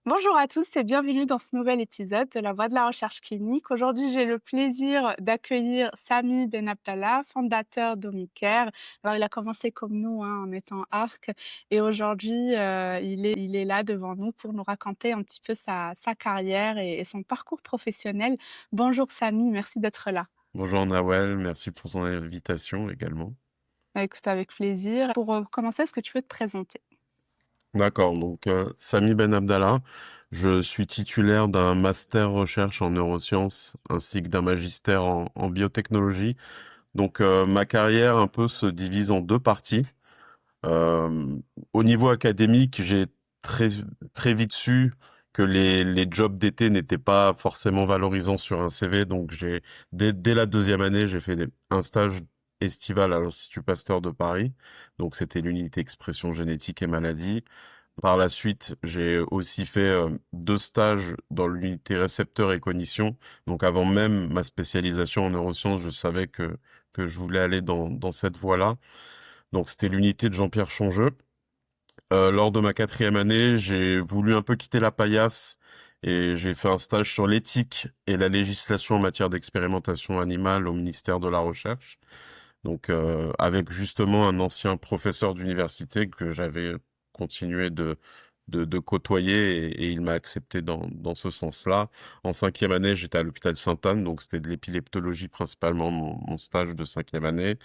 Bonjour à tous et bienvenue dans ce nouvel épisode de La Voix de la recherche clinique. Aujourd'hui, j'ai le plaisir d'accueillir Sami Ben Abdallah, fondateur d'Omicare. Alors, il a commencé comme nous en étant ARC et aujourd'hui, il est là devant nous pour nous raconter un petit peu sa carrière et son parcours professionnel. Bonjour Sami, merci d'être là. Bonjour Nawel, merci pour ton invitation également. Écoute, avec plaisir. Pour commencer, est-ce que tu peux te présenter? D'accord, donc Sami Ben Abdallah, je suis titulaire d'un master recherche en neurosciences ainsi que d'un magistère en biotechnologie. Donc ma carrière un peu se divise en deux parties. Euh, Au niveau académique, j'ai très très vite su que les jobs d'été n'étaient pas forcément valorisants sur un CV. Donc dès la deuxième année, j'ai fait un stage estival à l'Institut Pasteur de Paris. Donc c'était l'unité expression génétique et maladie. Par la suite, j'ai aussi fait deux stages dans l'unité récepteur et cognition. Donc avant même ma spécialisation en neurosciences, je savais que je voulais aller dans cette voie-là. Donc c'était l'unité de Jean-Pierre Changeux. Lors de ma quatrième année, j'ai voulu un peu quitter la paillasse et j'ai fait un stage sur l'éthique et la législation en matière d'expérimentation animale au ministère de la Recherche. Donc avec justement un ancien professeur d'université que j'avais continué de côtoyer et il m'a accepté dans ce sens-là. En cinquième année, j'étais à l'hôpital Sainte-Anne, donc c'était de l'épileptologie principalement mon stage de cinquième année.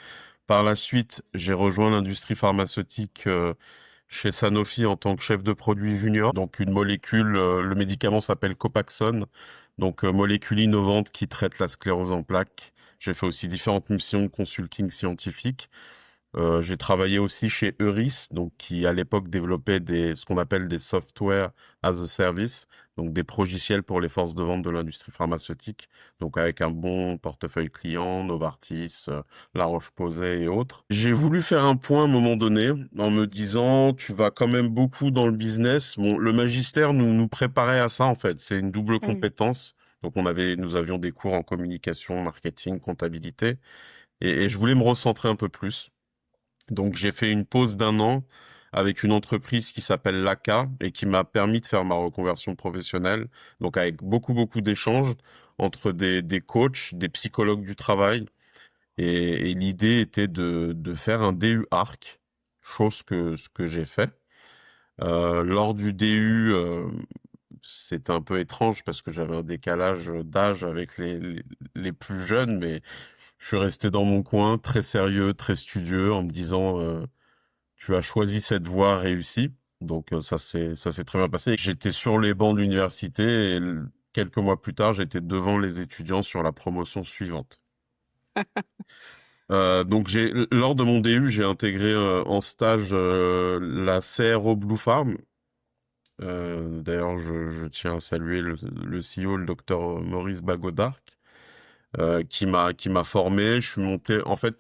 Par la suite, j'ai rejoint l'industrie pharmaceutique chez Sanofi en tant que chef de produit junior. Donc une molécule, le médicament s'appelle Copaxone, donc molécule innovante qui traite la sclérose en plaques. J'ai fait aussi différentes missions de consulting scientifique. J'ai travaillé aussi chez Euris, donc qui à l'époque développait ce qu'on appelle des software as a service, donc des progiciels pour les forces de vente de l'industrie pharmaceutique, donc avec un bon portefeuille client, Novartis, La Roche-Posay et autres. J'ai voulu faire un point à un moment donné en me disant, tu vas quand même beaucoup dans le business. Bon, le magistère nous préparait à ça en fait, c'est une double Mm. compétence. Donc nous avions des cours en communication, marketing, comptabilité, et je voulais me recentrer un peu plus. Donc j'ai fait une pause d'un an avec une entreprise qui s'appelle Laka et qui m'a permis de faire ma reconversion professionnelle. Donc avec beaucoup d'échanges entre des coachs, des psychologues du travail. Et l'idée était de faire un DU ARC, chose ce que j'ai fait. Lors du DU, c'était un peu étrange parce que j'avais un décalage d'âge avec les plus jeunes, mais je suis resté dans mon coin, très sérieux, très studieux, en me disant tu as choisi cette voie réussie. Donc ça s'est très bien passé. J'étais sur les bancs de l'université et quelques mois plus tard, j'étais devant les étudiants sur la promotion suivante. Donc lors de mon DU, j'ai intégré en stage la CRO Blue Farm. D'ailleurs, je tiens à saluer le CEO, le docteur Maurice Bagodarc, qui m'a formé. Je suis monté. En fait,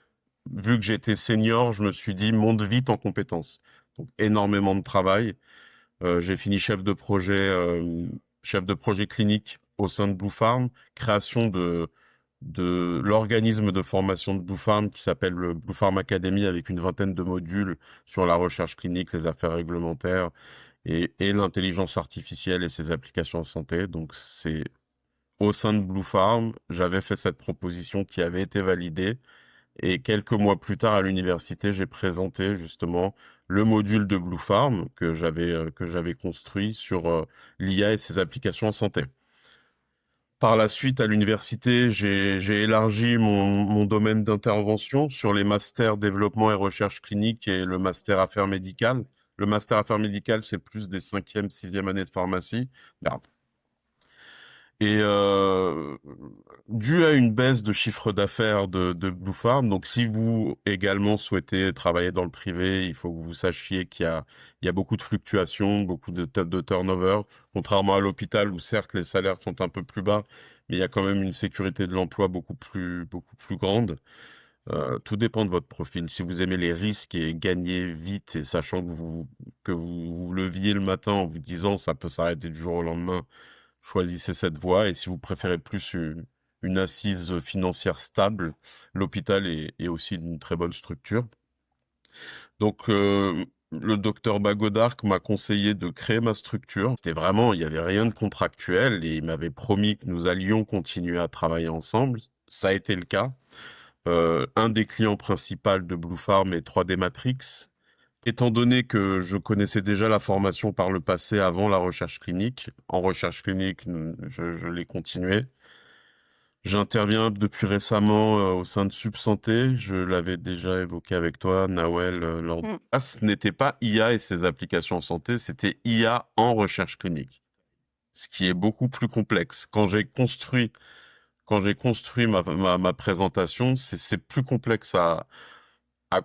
vu que j'étais senior, je me suis dit monte vite en compétences. Donc énormément de travail. J'ai fini chef de projet clinique au sein de Blue Farm, création de l'organisme de formation de Blue Farm qui s'appelle le Blue Farm Academy avec une vingtaine de modules sur la recherche clinique, les affaires réglementaires et l'intelligence artificielle et ses applications en santé. Donc c'est au sein de Blue Farm, j'avais fait cette proposition qui avait été validée et quelques mois plus tard à l'université, j'ai présenté justement le module de Blue Farm que j'avais construit sur l'IA et ses applications en santé. Par la suite, à l'université, j'ai élargi mon domaine d'intervention sur les masters développement et recherche clinique et le master affaires médicales. Le master affaires médicales, c'est plus des cinquième, sixième années de pharmacie. Merde. Et dû à une baisse de chiffre d'affaires de Blue Farm, donc si vous également souhaitez travailler dans le privé, il faut que vous sachiez il y a beaucoup de fluctuations, de turnover, contrairement à l'hôpital où certes les salaires sont un peu plus bas, mais il y a quand même une sécurité de l'emploi beaucoup plus grande. Tout dépend de votre profil. Si vous aimez les risques et gagner vite et sachant que vous vous leviez le matin en vous disant ça peut s'arrêter du jour au lendemain, choisissez cette voie. Et si vous préférez plus une assise financière stable, l'hôpital est aussi une très bonne structure. Donc, le docteur Bagodark m'a conseillé de créer ma structure. C'était vraiment, il y avait rien de contractuel et il m'avait promis que nous allions continuer à travailler ensemble. Ça a été le cas. Un des clients principaux de Blue Farm est 3D Matrix. Étant donné que je connaissais déjà la formation par le passé avant la recherche clinique, en recherche clinique, je l'ai continué. J'interviens depuis récemment au sein de Subsanté. Je l'avais déjà évoqué avec toi, Nawel, lors... Mmh. Ah, ce n'était pas IA et ses applications en santé, c'était IA en recherche clinique, ce qui est beaucoup plus complexe. Quand j'ai construit ma présentation, c'est plus complexe à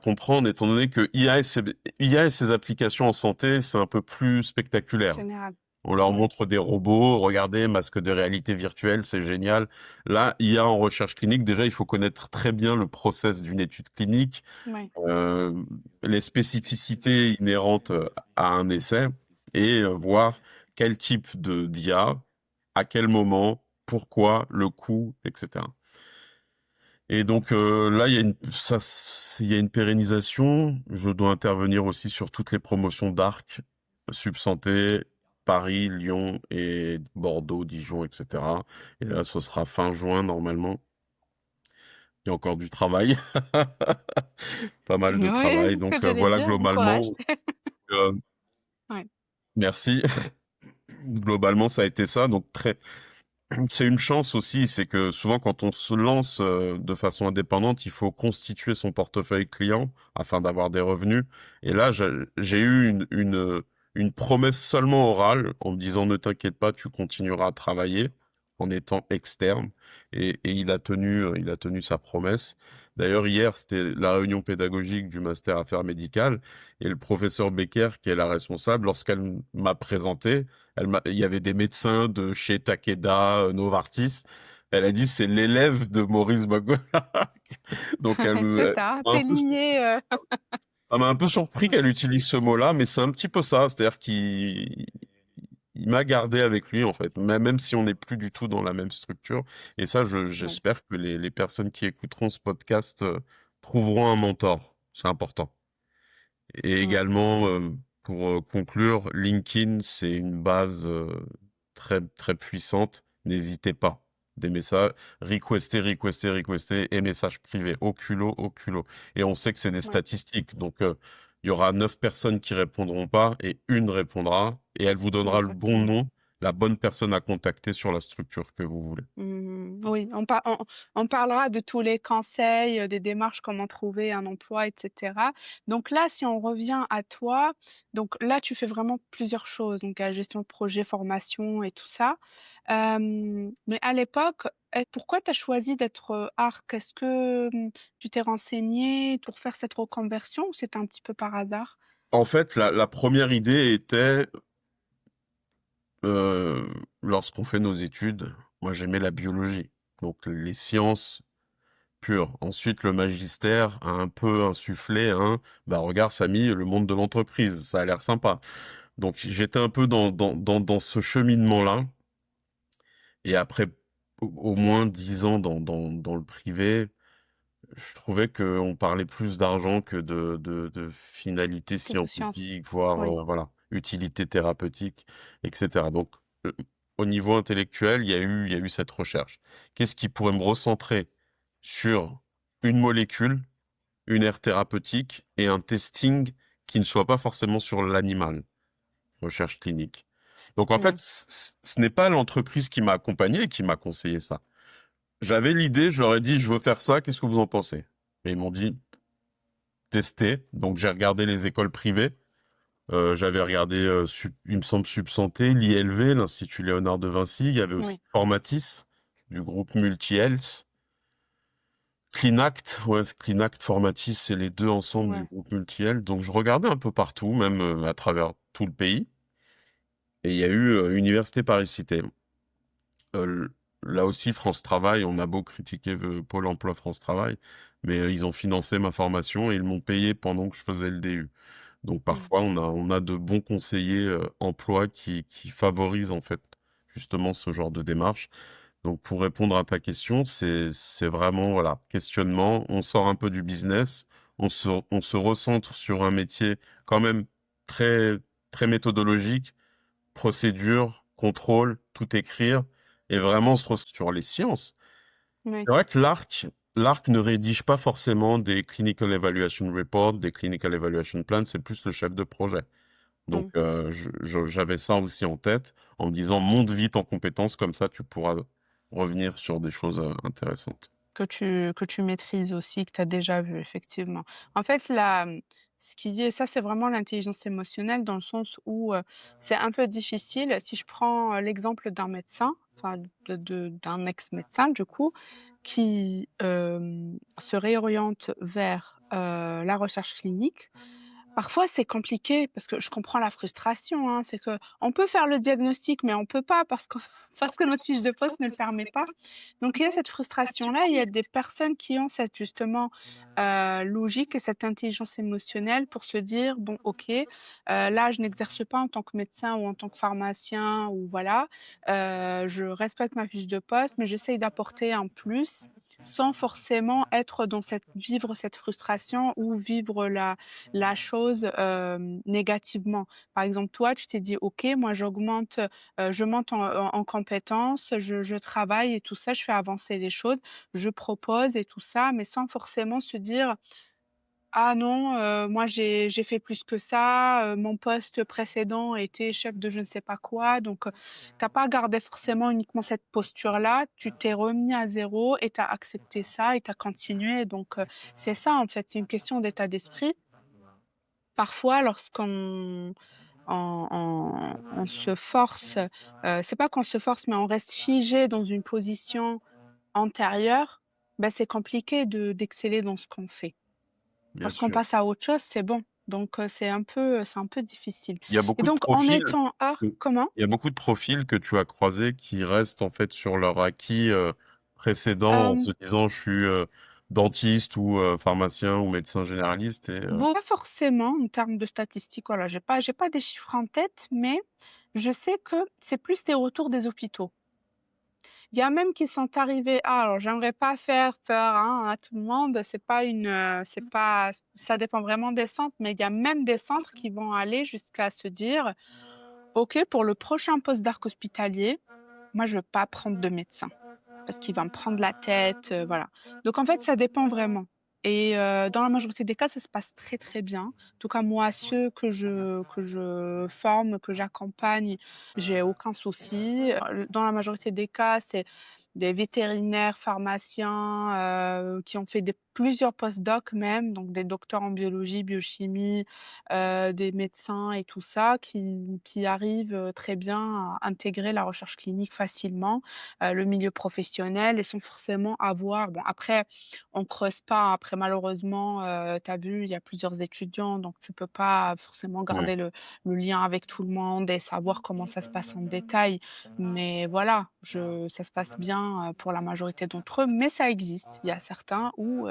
comprendre, étant donné que IA et ses applications en santé, c'est un peu plus spectaculaire. Général. On leur Ouais. montre des robots, regardez, masque de réalité virtuelle, c'est génial. Là, IA en recherche clinique, déjà, il faut connaître très bien le process d'une étude clinique, Ouais. euh, les spécificités inhérentes à un essai et voir quel type de d'IA, à quel moment, pourquoi, le coût, etc. Et donc là, il y a une pérennisation. Je dois intervenir aussi sur toutes les promotions d'Arc, Subsanté, Paris, Lyon et Bordeaux, Dijon, etc. Et là, ce sera fin juin normalement. Il y a encore du travail, pas mal de Oui, travail. c'est ce que Donc j'allais voilà, dire, bon courage. globalement, euh, Ouais, merci. Globalement, ça a été ça. Donc c'est une chance aussi, c'est que souvent quand on se lance de façon indépendante, il faut constituer son portefeuille client afin d'avoir des revenus. Et là, j'ai eu une promesse seulement orale en me disant ne t'inquiète pas, tu continueras à travailler en étant externe. Et il a tenu sa promesse. D'ailleurs, hier, c'était la réunion pédagogique du master affaires médicales et le professeur Becker, qui est la responsable, lorsqu'elle m'a présenté, il y avait des médecins de chez Takeda, Novartis. Elle a dit c'est l'élève de Maurice Bagot. Donc c'est ça, m'a un tu peu, lié, ça m'a un peu surpris ouais, qu'elle utilise ce mot-là, mais c'est un petit peu ça. C'est-à-dire qu'il m'a gardé avec lui en fait, même si on n'est plus du tout dans la même structure. Et ça, ouais, j'espère que les personnes qui écouteront ce podcast trouveront un mentor. C'est important. Et ouais, également, pour conclure, LinkedIn, c'est une base très, très puissante. N'hésitez pas. Des messages, requester, et messages privés, au culot, au culot. Et on sait que c'est des ouais, statistiques. Donc, il y aura 9 personnes qui répondront pas et une répondra et elle vous donnera le bon exactement. nom, la bonne personne à contacter sur la structure que vous voulez. Oui, on parlera de tous les conseils, des démarches, comment trouver un emploi, et cetera. Donc là, si on revient à toi, donc là, tu fais vraiment plusieurs choses, donc la gestion de projet, formation et tout ça. Mais à l'époque, pourquoi tu as choisi d'être, ARC? Est-ce que, tu t'es renseigné pour faire cette reconversion ou c'était un petit peu par hasard? En fait, la première idée était, euh, lorsqu'on fait nos études, moi j'aimais la biologie, donc les sciences pures. Ensuite, le magistère a un peu insufflé, hein, bah regarde Samy, le monde de l'entreprise, ça a l'air sympa. Donc j'étais un peu dans ce cheminement-là, et après au moins 10 ans dans le privé, je trouvais qu'on parlait plus d'argent que de finalité Que de sciences? scientifique, voire Oui. voilà, utilité thérapeutique, etc. Donc, euh, au niveau intellectuel, il y a eu cette recherche. Qu'est-ce qui pourrait me recentrer sur une molécule, une aire thérapeutique et un testing qui ne soit pas forcément sur l'animal, recherche clinique. Donc, en fait, Ouais. ce n'est pas l'entreprise qui m'a accompagné et qui m'a conseillé ça. J'avais l'idée, je leur ai dit, je veux faire ça, qu'est-ce que vous en pensez? Et ils m'ont dit, tester. Donc j'ai regardé les écoles privées. J'avais regardé, il me semble, Subsanté, l'ILV, l'Institut Léonard de Vinci. Il y avait aussi Oui. Formatis, du groupe Multi-Health. Clinact, ouais, Clinact, Formatis, c'est les deux ensemble du Ouais. groupe Multi-Health. Donc je regardais un peu partout, même à travers tout le pays. Et il y a eu Université Paris-Cité. Euh, Là aussi, France Travail, on a beau critiquer Pôle emploi France Travail, mais ils ont financé ma formation et ils m'ont payé pendant que je faisais le DU. Donc Mmh. parfois, on a de bons conseillers emploi qui favorisent en fait justement ce genre de démarche. Donc pour répondre à ta question, c'est vraiment voilà, questionnement, on sort un peu du business, on se recentre sur un métier quand même très, très méthodologique, procédure, contrôle, tout écrire, et vraiment sur les sciences. Oui. C'est vrai que l'ARC ne rédige pas forcément des Clinical Evaluation Reports, des Clinical Evaluation Plans, c'est plus le chef de projet. Donc, Mmh. j'avais ça aussi en tête, en me disant, monte vite en compétences, comme ça tu pourras revenir sur des choses intéressantes. Que tu maîtrises aussi, que tu as déjà vu, effectivement. En fait, ce qui est ça, c'est vraiment l'intelligence émotionnelle dans le sens où, c'est un peu difficile. Si je prends, l'exemple d'un médecin, enfin d'un ex-médecin du coup, qui, se réoriente vers, la recherche clinique. Parfois, c'est compliqué parce que je comprends la frustration, hein. C'est qu'on peut faire le diagnostic, mais on peut pas parce que parce que notre fiche de poste ne le permet pas. Donc il y a cette frustration-là. Il y a des personnes qui ont cette justement, logique et cette intelligence émotionnelle pour se dire: «Bon OK, là je n'exerce pas en tant que médecin ou en tant que pharmacien ou voilà, je respecte ma fiche de poste, mais j'essaye d'apporter un plus», sans forcément être dans vivre cette frustration ou vivre la chose, négativement. Par exemple, toi, tu t'es dit: «OK, moi j'augmente, je monte en compétences, je travaille et tout ça, je fais avancer les choses, je propose et tout ça», mais sans forcément se dire: «Ah non, moi j'ai fait plus que ça, mon poste précédent était chef de je ne sais pas quoi», donc tu pas gardé forcément uniquement cette posture-là, tu t'es remis à zéro et tu as accepté ça et tu as continué, donc c'est ça en fait, c'est une question d'état d'esprit. Parfois, lorsqu'on on se force, c'est pas qu'on se force, mais on reste figé dans une position antérieure, bah, c'est compliqué d'exceller dans ce qu'on fait. Bien Lorsqu'on sûr. passe à autre chose, c'est bon. Donc c'est un peu difficile Il y a et beaucoup de donc en profils, étant comment? il y a beaucoup de profils que tu as croisés qui restent en fait sur leur acquis précédent en Hem, se disant je suis dentiste ou pharmacien ou médecin généraliste et pas forcément en termes de statistiques, voilà, j'ai pas des chiffres en tête, mais je sais que c'est plus des retours des hôpitaux. Il y a même qui sont arrivés alors j'aimerais pas faire peur, hein, à tout le monde, c'est pas ça dépend vraiment des centres, mais il y a même des centres qui vont aller jusqu'à se dire: «OK, pour le prochain poste d'arc hospitalier, moi je veux pas prendre de médecin parce qu'il va me prendre la tête», voilà. Donc en fait, ça dépend vraiment et dans la majorité des cas, ça se passe très, très bien. En tout cas, moi, ceux que je forme, que j'accompagne, j'ai aucun souci. Dans la majorité des cas, c'est des vétérinaires, pharmaciens, qui ont fait plusieurs post-doc même, donc des docteurs en biologie, biochimie, des médecins et tout ça, qui arrivent, très bien à intégrer la recherche clinique facilement, le milieu professionnel et sans forcément avoir bon après on creuse pas, hein. Après malheureusement, tu as vu, il y a plusieurs étudiants, donc tu peux pas forcément ouais, garder le lien avec tout le monde et savoir comment ça se passe en détail. Mais voilà, ça se passe bien, pour la majorité d'entre eux, mais ça existe. Il y a certains où,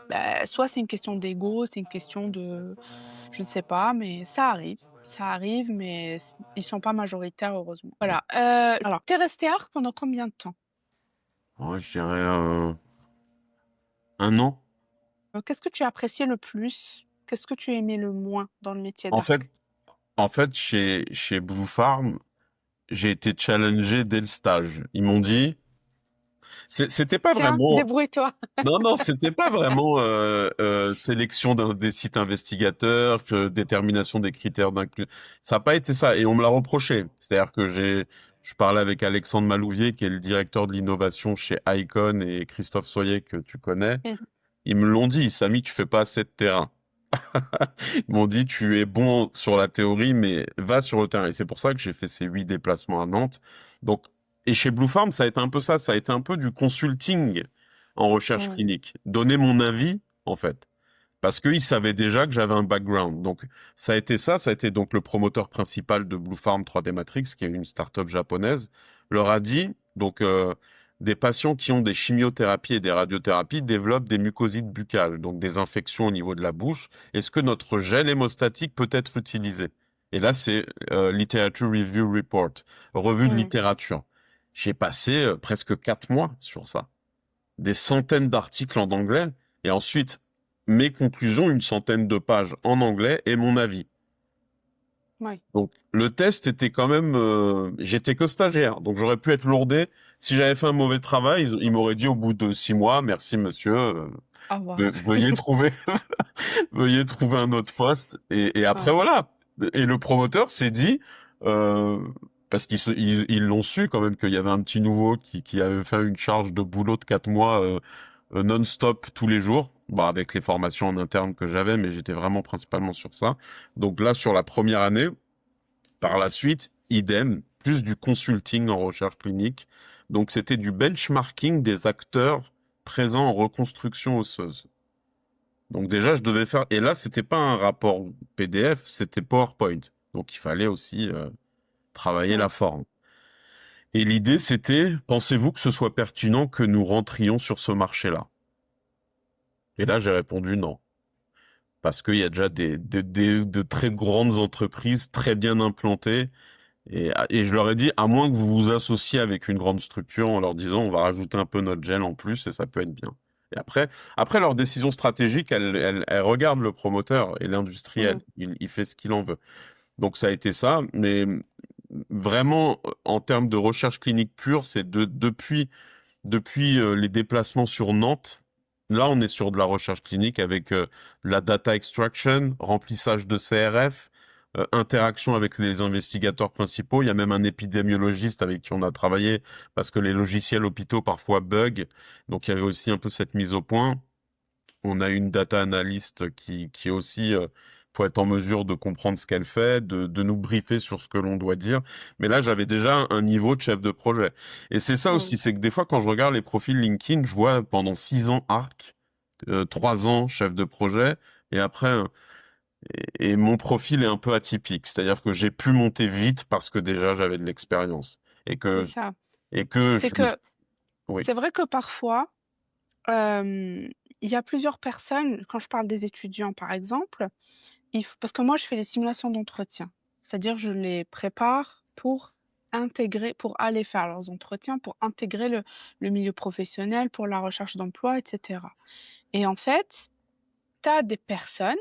bah, soit c'est une question d'ego, c'est une question de je ne sais pas, mais ça arrive, mais ils sont pas majoritaires heureusement. Voilà, alors tu es resté ARC pendant combien de temps? ouais, je dirais un an. Qu'est-ce que tu as apprécié le plus? Qu'est-ce que tu aimais le moins dans le métier En fait, d'ARC? chez Blue Farm, j'ai été challengé dès le stage. Ils m'ont dit, c'était pas Tiens, vraiment, débrouille-toi. non, non, c'était pas vraiment sélection des sites investigateurs, détermination des critères d'inclusion. Ça n'a pas été ça, et on me l'a reproché. C'est-à-dire que je parlais avec Alexandre Malouvier, qui est le directeur de l'innovation chez Icon, et Christophe Soyer, que tu connais. Mmh, Ils me l'ont dit, Samy, tu fais pas assez de terrain. Ils m'ont dit, tu es bon sur la théorie, mais va sur le terrain. Et c'est pour ça que j'ai fait ces 8 déplacements à Nantes. Donc, et chez Blue Farm, ça a été un peu ça. Ça a été un peu du consulting en recherche mmh, clinique. Donner mon avis, en fait. Parce qu'ils savaient déjà que j'avais un background. Donc, ça a été ça. Ça a été donc le promoteur principal de Blue Farm 3D Matrix, qui est une start-up japonaise, leur a dit, donc, des patients qui ont des chimiothérapies et des radiothérapies développent des mucosites buccales, donc des infections au niveau de la bouche. Est-ce que notre gel hémostatique peut être utilisé? Et là, c'est Literature Review Report, revue de mmh. littérature. J'ai passé presque 4 mois sur ça, des centaines d'articles en anglais, et ensuite mes conclusions, une centaine de pages en anglais et mon avis. Oui. Donc, le test était quand même, j'étais que stagiaire, donc j'aurais pu être lourdé. Si j'avais fait un mauvais travail, ils m'auraient dit au bout de 6 mois, merci monsieur, Au revoir. veuillez trouver, veuillez trouver un autre poste. Et après Ouais. voilà. Et le promoteur s'est dit, euh, parce ils l'ont su quand même qu'il y avait un petit nouveau qui avait fait une charge de boulot de 4 mois non-stop tous les jours. Bah, avec les formations en interne que j'avais, mais j'étais vraiment principalement sur ça. Donc là, sur la première année, par la suite, idem, plus du consulting en recherche clinique. Donc c'était du benchmarking des acteurs présents en reconstruction osseuse. Donc déjà, je devais faire... Et là, c'était pas un rapport PDF, c'était PowerPoint. Donc il fallait aussi travailler la Ouais. forme. Et l'idée, c'était, pensez-vous que ce soit pertinent que nous rentrions sur ce marché-là? Et là, j'ai répondu non. Parce qu'il y a déjà de très grandes entreprises très bien implantées. Et je leur ai dit, à moins que vous vous associez avec une grande structure en leur disant, on va rajouter un peu notre gel en plus et ça peut être bien. Et après leur décision stratégique, elle regarde le promoteur et l'industriel. Mhm. Il fait ce qu'il en veut. Donc ça a été ça. Mais vraiment, en termes de recherche clinique pure, c'est depuis les déplacements sur Nantes. Là, on est sur de la recherche clinique avec de la data extraction, remplissage de CRF, interaction avec les investigateurs principaux. Il y a même un épidémiologiste avec qui on a travaillé parce que les logiciels hôpitaux parfois bug. Donc, il y avait aussi un peu cette mise au point. On a une data analyst qui est aussi, faut être en mesure de comprendre ce qu'elle fait, de nous briefer sur ce que l'on doit dire. Mais là, j'avais déjà un niveau de chef de projet. Et c'est ça Mhm. aussi, c'est que des fois, quand je regarde les profils LinkedIn, je vois pendant 6 ans arc, 3 ans chef de projet, et après, et mon profil est un peu atypique. C'est-à-dire que j'ai pu monter vite parce que déjà j'avais de l'expérience. Et C'est que, ça. et que C'est je me, que oui. c'est vrai que parfois, euh, il y a plusieurs personnes, quand je parle des étudiants par exemple, parce que moi je fais les simulations d'entretien, c'est-à-dire je les prépare pour intégrer, pour aller faire leurs entretiens, pour intégrer le milieu professionnel, pour la recherche d'emploi, etc. Et en fait, tu as des personnes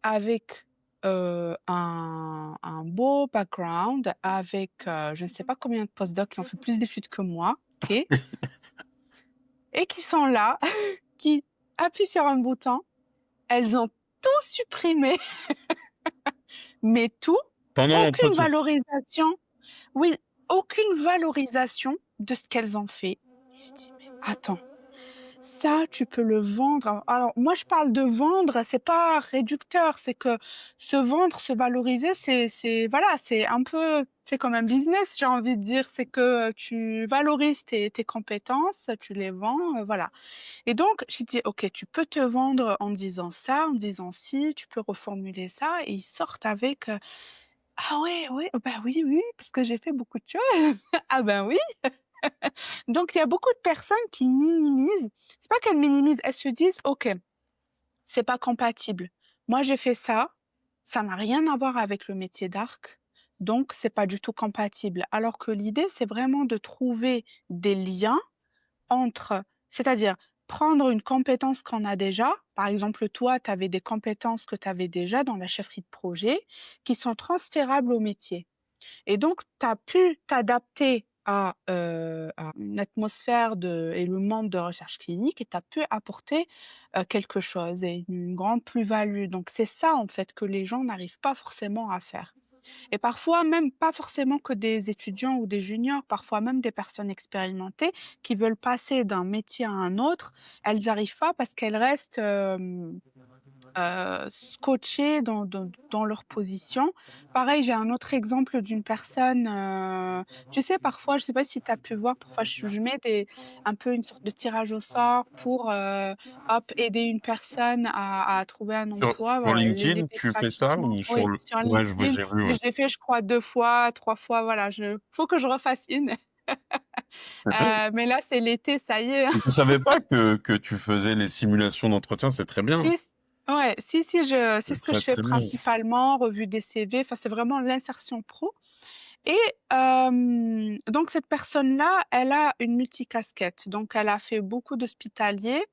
avec un beau background, avec je ne sais pas combien de postdocs qui ont fait plus d'études que moi, ok, et qui sont là, qui appuient sur un bouton, elles ont tout supprimé, mais tout, Pendant aucune l'entretien. valorisation, oui, aucune valorisation de ce qu'elles ont fait. Et je dis, mais attends. Ça, tu peux le vendre. Alors, moi, je parle de vendre, c'est pas réducteur, c'est que se vendre, se valoriser, voilà, c'est un peu, c'est comme un business, j'ai envie de dire. C'est que tu valorises tes compétences, tu les vends, voilà. Et donc, j'ai dit, OK, tu peux te vendre en disant ça, en disant ci, tu peux reformuler ça, et ils sortent avec, ah ouais, ouais, bah oui, oui, parce que j'ai fait beaucoup de choses. Ah ben oui. Donc, il y a beaucoup de personnes qui minimisent. C'est pas qu'elles minimisent, elles se disent, OK, c'est pas compatible. Moi, j'ai fait ça n'a rien à voir avec le métier d'arc, donc c'est pas du tout compatible. Alors que l'idée, c'est vraiment de trouver des liens entre, c'est-à-dire prendre une compétence qu'on a déjà. Par exemple, toi, tu avais des compétences que tu avais déjà dans la chefferie de projet qui sont transférables au métier. Et donc, tu as pu t'adapter à une atmosphère et le monde de recherche clinique et tu as pu apporter quelque chose et une grande plus-value. Donc, c'est ça, en fait, que les gens n'arrivent pas forcément à faire. Et parfois, même pas forcément que des étudiants ou des juniors, parfois même des personnes expérimentées qui veulent passer d'un métier à un autre, elles n'arrivent pas parce qu'elles restent scotchés dans leur position. Pareil, j'ai un autre exemple d'une personne, tu sais, parfois, je ne sais pas si tu as pu voir, parfois je mets un peu une sorte de tirage au sort pour hop, aider une personne à trouver un emploi, Sur voilà, LinkedIn, l'aider tu fais ça pratiquement, ou sur oui, le... sur Ouais, LinkedIn. j'ai vu, Et ouais. je l'ai fait, je crois, 2 fois, 3 fois, voilà, faut que je refasse une. Mais là, c'est l'été, ça y est. Je savais pas que tu faisais les simulations d'entretien, c'est très bien. Si, ouais, si, c'est C'est ce que je très fais très bien. principalement, revue des CV, enfin, c'est vraiment l'insertion pro. Et donc, cette personne-là, elle a une multicasquette. Donc, elle a fait beaucoup d'hospitaliers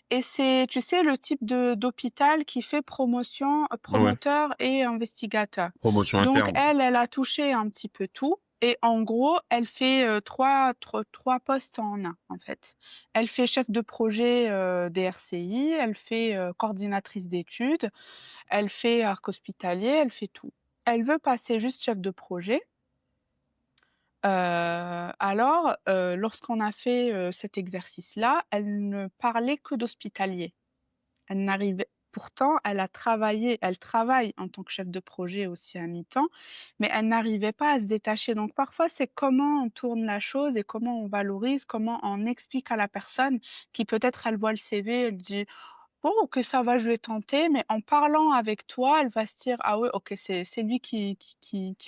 et c'est, tu sais, le type de d'hôpital qui fait promotion, Ouais, promoteur et investigateur. promotion Donc interne. elle a touché un petit peu tout. Et en gros, elle fait trois postes en un, en fait. Elle fait chef de projet des RCI, elle fait coordinatrice d'études, elle fait arc hospitalier, elle fait tout. Elle veut passer juste chef de projet. Lorsqu'on a fait cet exercice-là, elle ne parlait que d'hospitalier. Elle n'arrivait, pourtant, elle travaille en tant que chef de projet aussi à mi-temps, mais elle n'arrivait pas à se détacher. Donc parfois, c'est comment on tourne la chose et comment on valorise, comment on explique à la personne qui peut-être elle voit le CV, elle dit bon, ok, ça va, je vais tenter, mais en parlant avec toi, elle va se dire, ah ouais, ok, c'est lui qu'il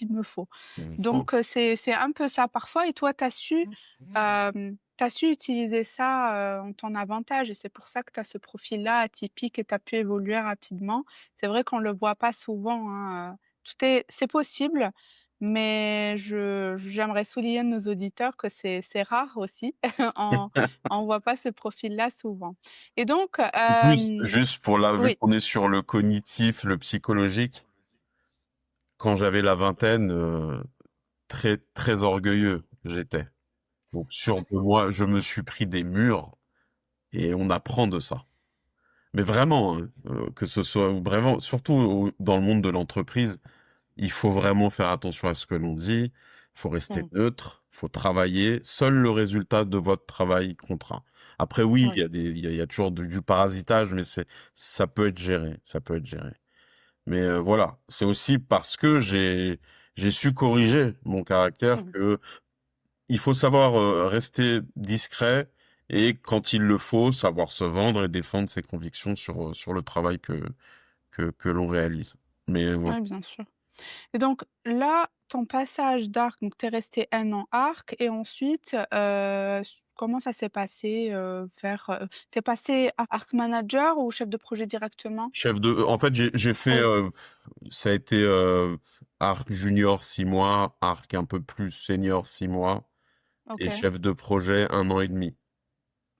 me faut. Il faut. Donc, c'est un peu ça parfois, et toi, t'as su utiliser ça en ton avantage, et c'est pour ça que tu as ce profil-là atypique et tu as pu évoluer rapidement. C'est vrai qu'on le voit pas souvent, hein, c'est possible, mais j'aimerais souligner à nos auditeurs que c'est rare aussi. On, on voit pas ce profil-là souvent. Et donc, Juste pour là, vu oui, qu'on est sur le cognitif, le psychologique, quand j'avais la vingtaine, très, très orgueilleux, j'étais. Donc, sûr de moi, je me suis pris des murs et on apprend de ça. Mais vraiment, hein, que ce soit vraiment, surtout dans le monde de l'entreprise, il faut vraiment faire attention à ce que l'on dit. Il faut rester mm, neutre. Il faut travailler. Seul le résultat de votre travail comptera. Après, oui, oui, il y a toujours du parasitage, mais ça peut être géré. Ça peut être géré. Mais voilà, c'est aussi parce que j'ai su corriger mon caractère mm, que il faut savoir rester discret et quand il le faut, savoir se vendre et défendre ses convictions sur le travail que l'on réalise. Mais bon, oui, bien sûr. Et donc là, ton passage d'arc, donc tu es resté un an arc, et ensuite, comment ça s'est passé t'es passé arc manager ou chef de projet directement? en fait, j'ai fait, Oui, ça a été arc junior 6 mois, arc un peu plus senior 6 mois ok, et chef de projet 1 an et demi.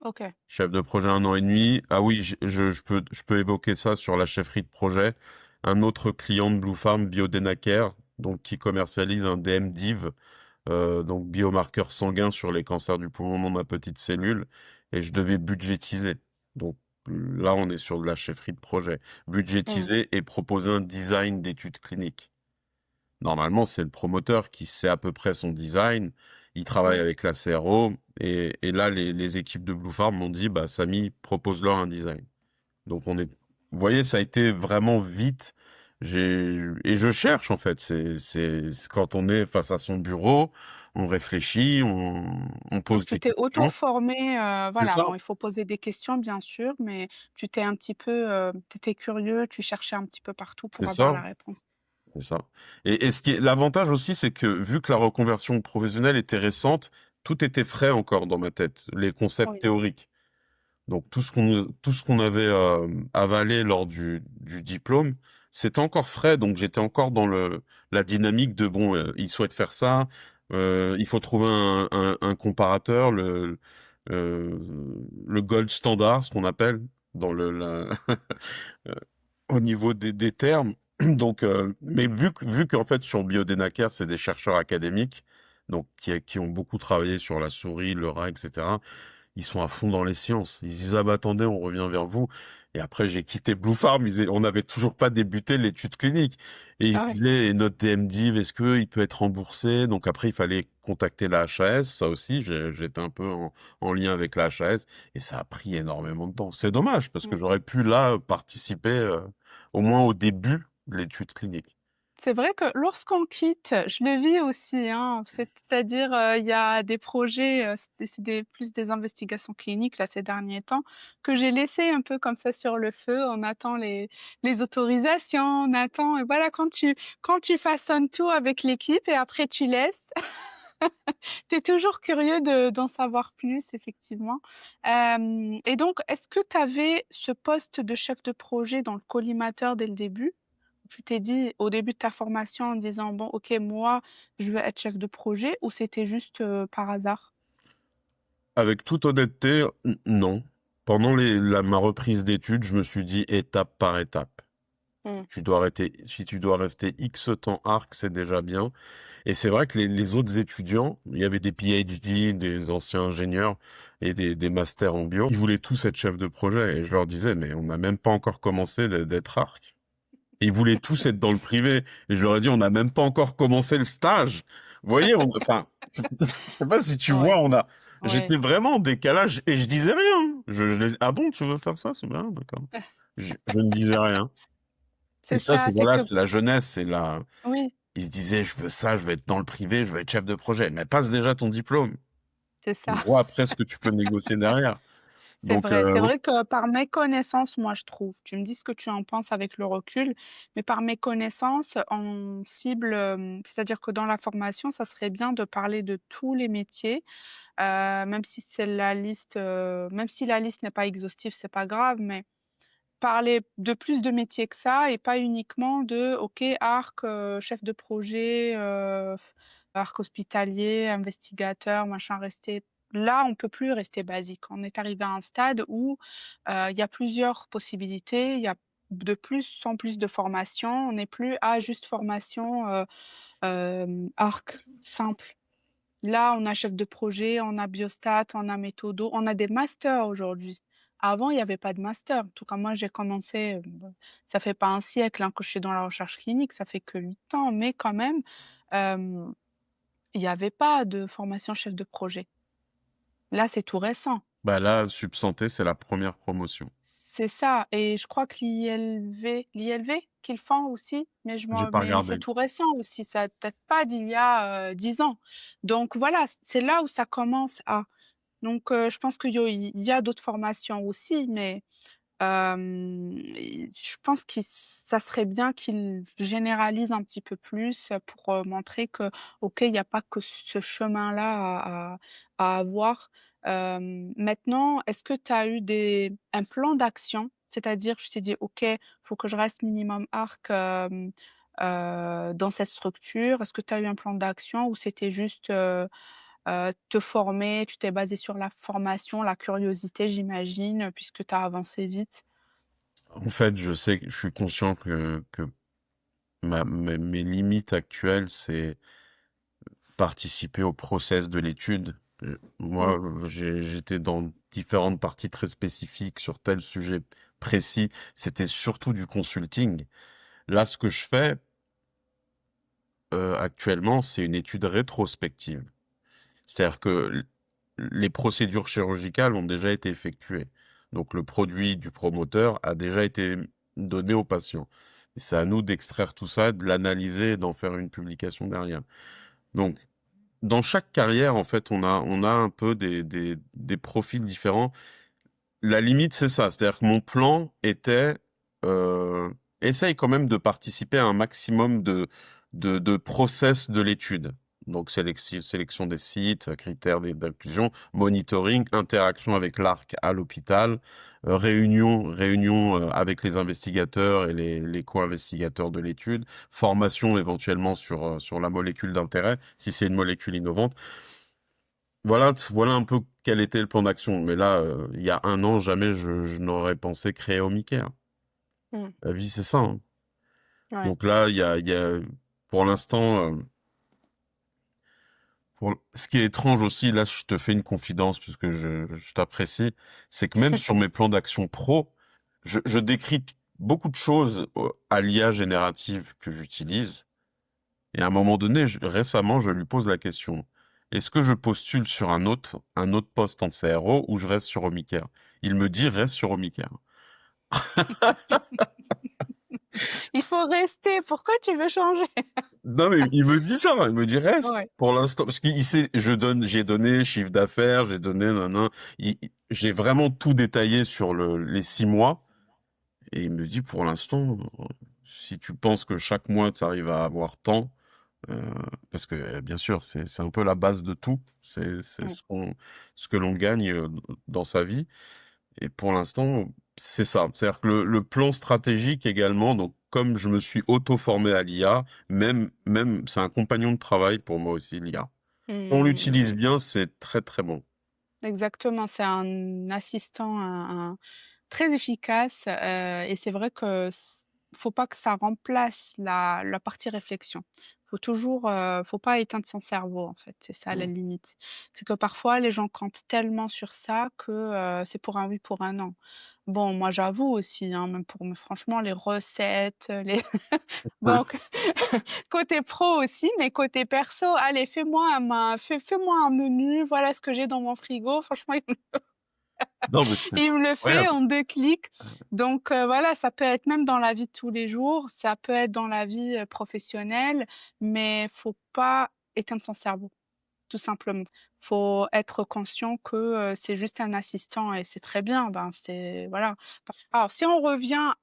ok, Chef de projet 1 an et demi. Ah oui, je peux évoquer ça sur la chefferie de projet. Un autre client de Blue Farm, Biodenacare, donc qui commercialise un DM-Div, donc biomarqueur sanguin sur les cancers du poumon non à petites cellules, et je devais budgétiser. Donc là, on est sur de la chefferie de projet. mm, Budgétiser et proposer un design d'études cliniques. Normalement, c'est le promoteur qui sait à peu près son design. Il travaille oui. avec la CRO. Et là, les équipes de Blue Farm m'ont dit, bah, Samy, propose-leur un design. Donc, vous voyez, ça a été vraiment vite. Et je cherche, en fait. C'est quand on est face à son bureau, on réfléchit, on Donc pose tu des t'es questions. auto-formé, C'est voilà, ça. bon, il faut poser des questions bien sûr, mais tu t'es un petit peu, t'étais curieux, tu cherchais un petit peu partout C'est pour avoir ça. la réponse. C'est ça. Et l'avantage aussi, c'est que vu que la reconversion professionnelle était récente, tout était frais encore dans ma tête, les concepts Oui, théoriques. Donc tout ce qu'on avait avalé lors du diplôme, c'était encore frais. Donc j'étais encore dans la dynamique de bon, il souhaite faire ça, il faut trouver un comparateur, euh, le gold standard, ce qu'on appelle dans au niveau des termes. Donc, mais vu qu'en fait sur Biodenacare, c'est des chercheurs académiques, donc qui ont beaucoup travaillé sur la souris, le rat, etc. Ils sont à fond dans les sciences. Ils disent, ah bah attendez, on revient vers vous. Et après, j'ai quitté Blue Farm. On n'avait toujours pas débuté l'étude clinique. Et ils ah ouais. disaient, et notre DMDiv, est-ce qu'il peut être remboursé? Donc après, il fallait contacter la HAS. Ça aussi, j'étais un peu en lien avec la HAS. Et ça a pris énormément de temps. C'est dommage, parce que Mmh. j'aurais pu là participer, au moins au début de l'étude clinique. C'est vrai que lorsqu'on quitte, je le vis aussi, hein, c'est-à-dire, il y a des projets, plus des investigations cliniques là ces derniers temps, que j'ai laissé un peu comme ça sur le feu. On attend les autorisations, on attend, et voilà, quand tu façonnes tout avec l'équipe et après tu laisses, tu es toujours curieux d'en savoir plus effectivement. Et donc est-ce que tu avais ce poste de chef de projet dans le collimateur dès le début? Tu t'es dit au début de ta formation en disant, bon, ok, moi, je veux être chef de projet, ou c'était juste par hasard? Avec toute honnêteté, non. pendant ma reprise d'études, je me suis dit étape par étape. Mmh. Si tu dois rester X temps arc, c'est déjà bien. Et c'est vrai que les autres étudiants, il y avait des PhD, des anciens ingénieurs et des masters en bio, ils voulaient tous être chefs de projet. Et je leur disais, mais on n'a même pas encore commencé d'être arc. Et ils voulaient tous être dans le privé. Et je leur ai dit, on n'a même pas encore commencé le stage. Vous voyez, enfin, je sais pas si tu vois, Ouais, ouais. j'étais vraiment en décalage et je disais rien. Ah bon, tu veux faire ça? C'est bien, d'accord. Je ne disais rien. Et C'est ça, ça, c'est voilà, que c'est la jeunesse, oui, ils se disaient, je veux ça, je veux être dans le privé, je veux être chef de projet. Mais passe déjà ton diplôme. c'est On ça. voit après ce que tu peux négocier derrière. C'est Donc, vrai. C'est oui. vrai que par méconnaissance, moi, je trouve, tu me dis ce que tu en penses avec le recul, mais par méconnaissance, on cible, c'est-à-dire que dans la formation, ça serait bien de parler de tous les métiers, même si c'est la liste, même si la liste n'est pas exhaustive, c'est pas grave, mais parler de plus de métiers que ça et pas uniquement de, OK, arc, chef de projet, arc hospitalier, investigateur, machin, rester là, on peut plus rester basique. On est arrivé à un stade où, il y a plusieurs possibilités, il y a de plus en plus de formations. On n'est plus à juste formation, arc simple. Là, on a chef de projet, on a biostat, on a méthodo, on a des masters aujourd'hui. Avant, il n'y avait pas de master. En tout cas, moi, j'ai commencé, bon, ça fait pas un siècle hein, que je suis dans la recherche clinique, ça fait que 8 ans, mais quand même, euh, il n'y avait pas de formation chef de projet. Là, c'est tout récent. Bah là, Subsanté, c'est la première promotion. C'est ça. Et je crois que l'ILV qu'ils font aussi, J'ai pas mais c'est regardé. tout récent aussi. Ça date pas d'il y a 10 ans. Donc voilà, c'est là où ça commence à. Donc, je pense qu'il y a d'autres formations aussi, mais je pense que ça serait bien qu'ils généralisent un petit peu plus pour montrer que, OK, il n'y a pas que ce chemin-là à avoir. Maintenant, est-ce que tu as eu un plan d'action? C'est-à-dire, je t'ai dit, OK, il faut que je reste minimum arc dans cette structure. Est-ce que tu as eu un plan d'action ou c'était juste te former, tu t'es basé sur la formation, la curiosité, j'imagine, puisque tu as avancé vite. En fait, je suis conscient que mes limites actuelles, c'est participer au process de l'étude. Mm, Moi, j'étais dans différentes parties très spécifiques sur tel sujet précis. C'était surtout du consulting. Là, ce que je fais actuellement, c'est une étude rétrospective. C'est-à-dire que les procédures chirurgicales ont déjà été effectuées. Donc le produit du promoteur a déjà été donné au patient. Et c'est à nous d'extraire tout ça, de l'analyser et d'en faire une publication derrière. Donc dans chaque carrière, en fait, on a un peu des profils différents. La limite, c'est ça. C'est-à-dire que mon plan était, euh, essaye quand même de participer à un maximum de process de l'étude. Donc, sélection des sites, critères d'inclusion, monitoring, interaction avec l'ARC à l'hôpital, réunion avec les investigateurs et les co-investigateurs de l'étude, formation éventuellement sur la molécule d'intérêt, si c'est une molécule innovante. Voilà un peu quel était le plan d'action. Mais là, il y a un an, jamais je n'aurais pensé créer Omnicare. mm, La vie, c'est ça, hein. ouais. Donc là, pour l'instant, ce qui est étrange aussi, là, je te fais une confidence puisque je t'apprécie, c'est que même sur mes plans d'action pro, je décris beaucoup de choses à l'IA générative que j'utilise. Et à un moment donné, récemment, je lui pose la question. Est-ce que je postule sur un autre poste en CRO ou je reste sur Omicare? Il me dit reste sur Omicare. Il faut rester. Pourquoi tu veux changer? Non, mais il me dit ça, il me dit reste Ouais. pour l'instant. Parce qu'il sait, j'ai donné chiffre d'affaires, j'ai donné, nan, j'ai vraiment tout détaillé sur les 6 mois. Et il me dit pour l'instant, si tu penses que chaque mois tu arrives à avoir tant, Euh, parce que bien sûr, c'est un peu la base de tout. C'est Mm, ce que l'on gagne dans sa vie. Et pour l'instant, c'est ça. C'est-à-dire que le plan stratégique également, donc comme je me suis auto-formé à l'IA, c'est un compagnon de travail pour moi aussi, l'IA. On mm, l'utilise mm. bien, c'est très très bon. exactement, c'est un assistant, un très efficace, et c'est vrai que faut pas que ça remplace la partie réflexion. Faut pas éteindre son cerveau, en fait, c'est ça la Mmh. limite. C'est que parfois les gens comptent tellement sur ça que, c'est pour un oui, pour un non. Bon, moi j'avoue aussi, hein, même pour me franchement les recettes, les bon côté pro aussi, mais côté perso, allez fais-moi un menu, voilà ce que j'ai dans mon frigo, franchement Non, mais c'est il me le fait incroyable. en 2 clics. Donc voilà, ça peut être même dans la vie de tous les jours, ça peut être dans la vie, professionnelle, mais faut pas éteindre son cerveau, tout simplement. Faut être conscient que, c'est juste un assistant et c'est très bien, ben, c'est voilà. Alors si on revient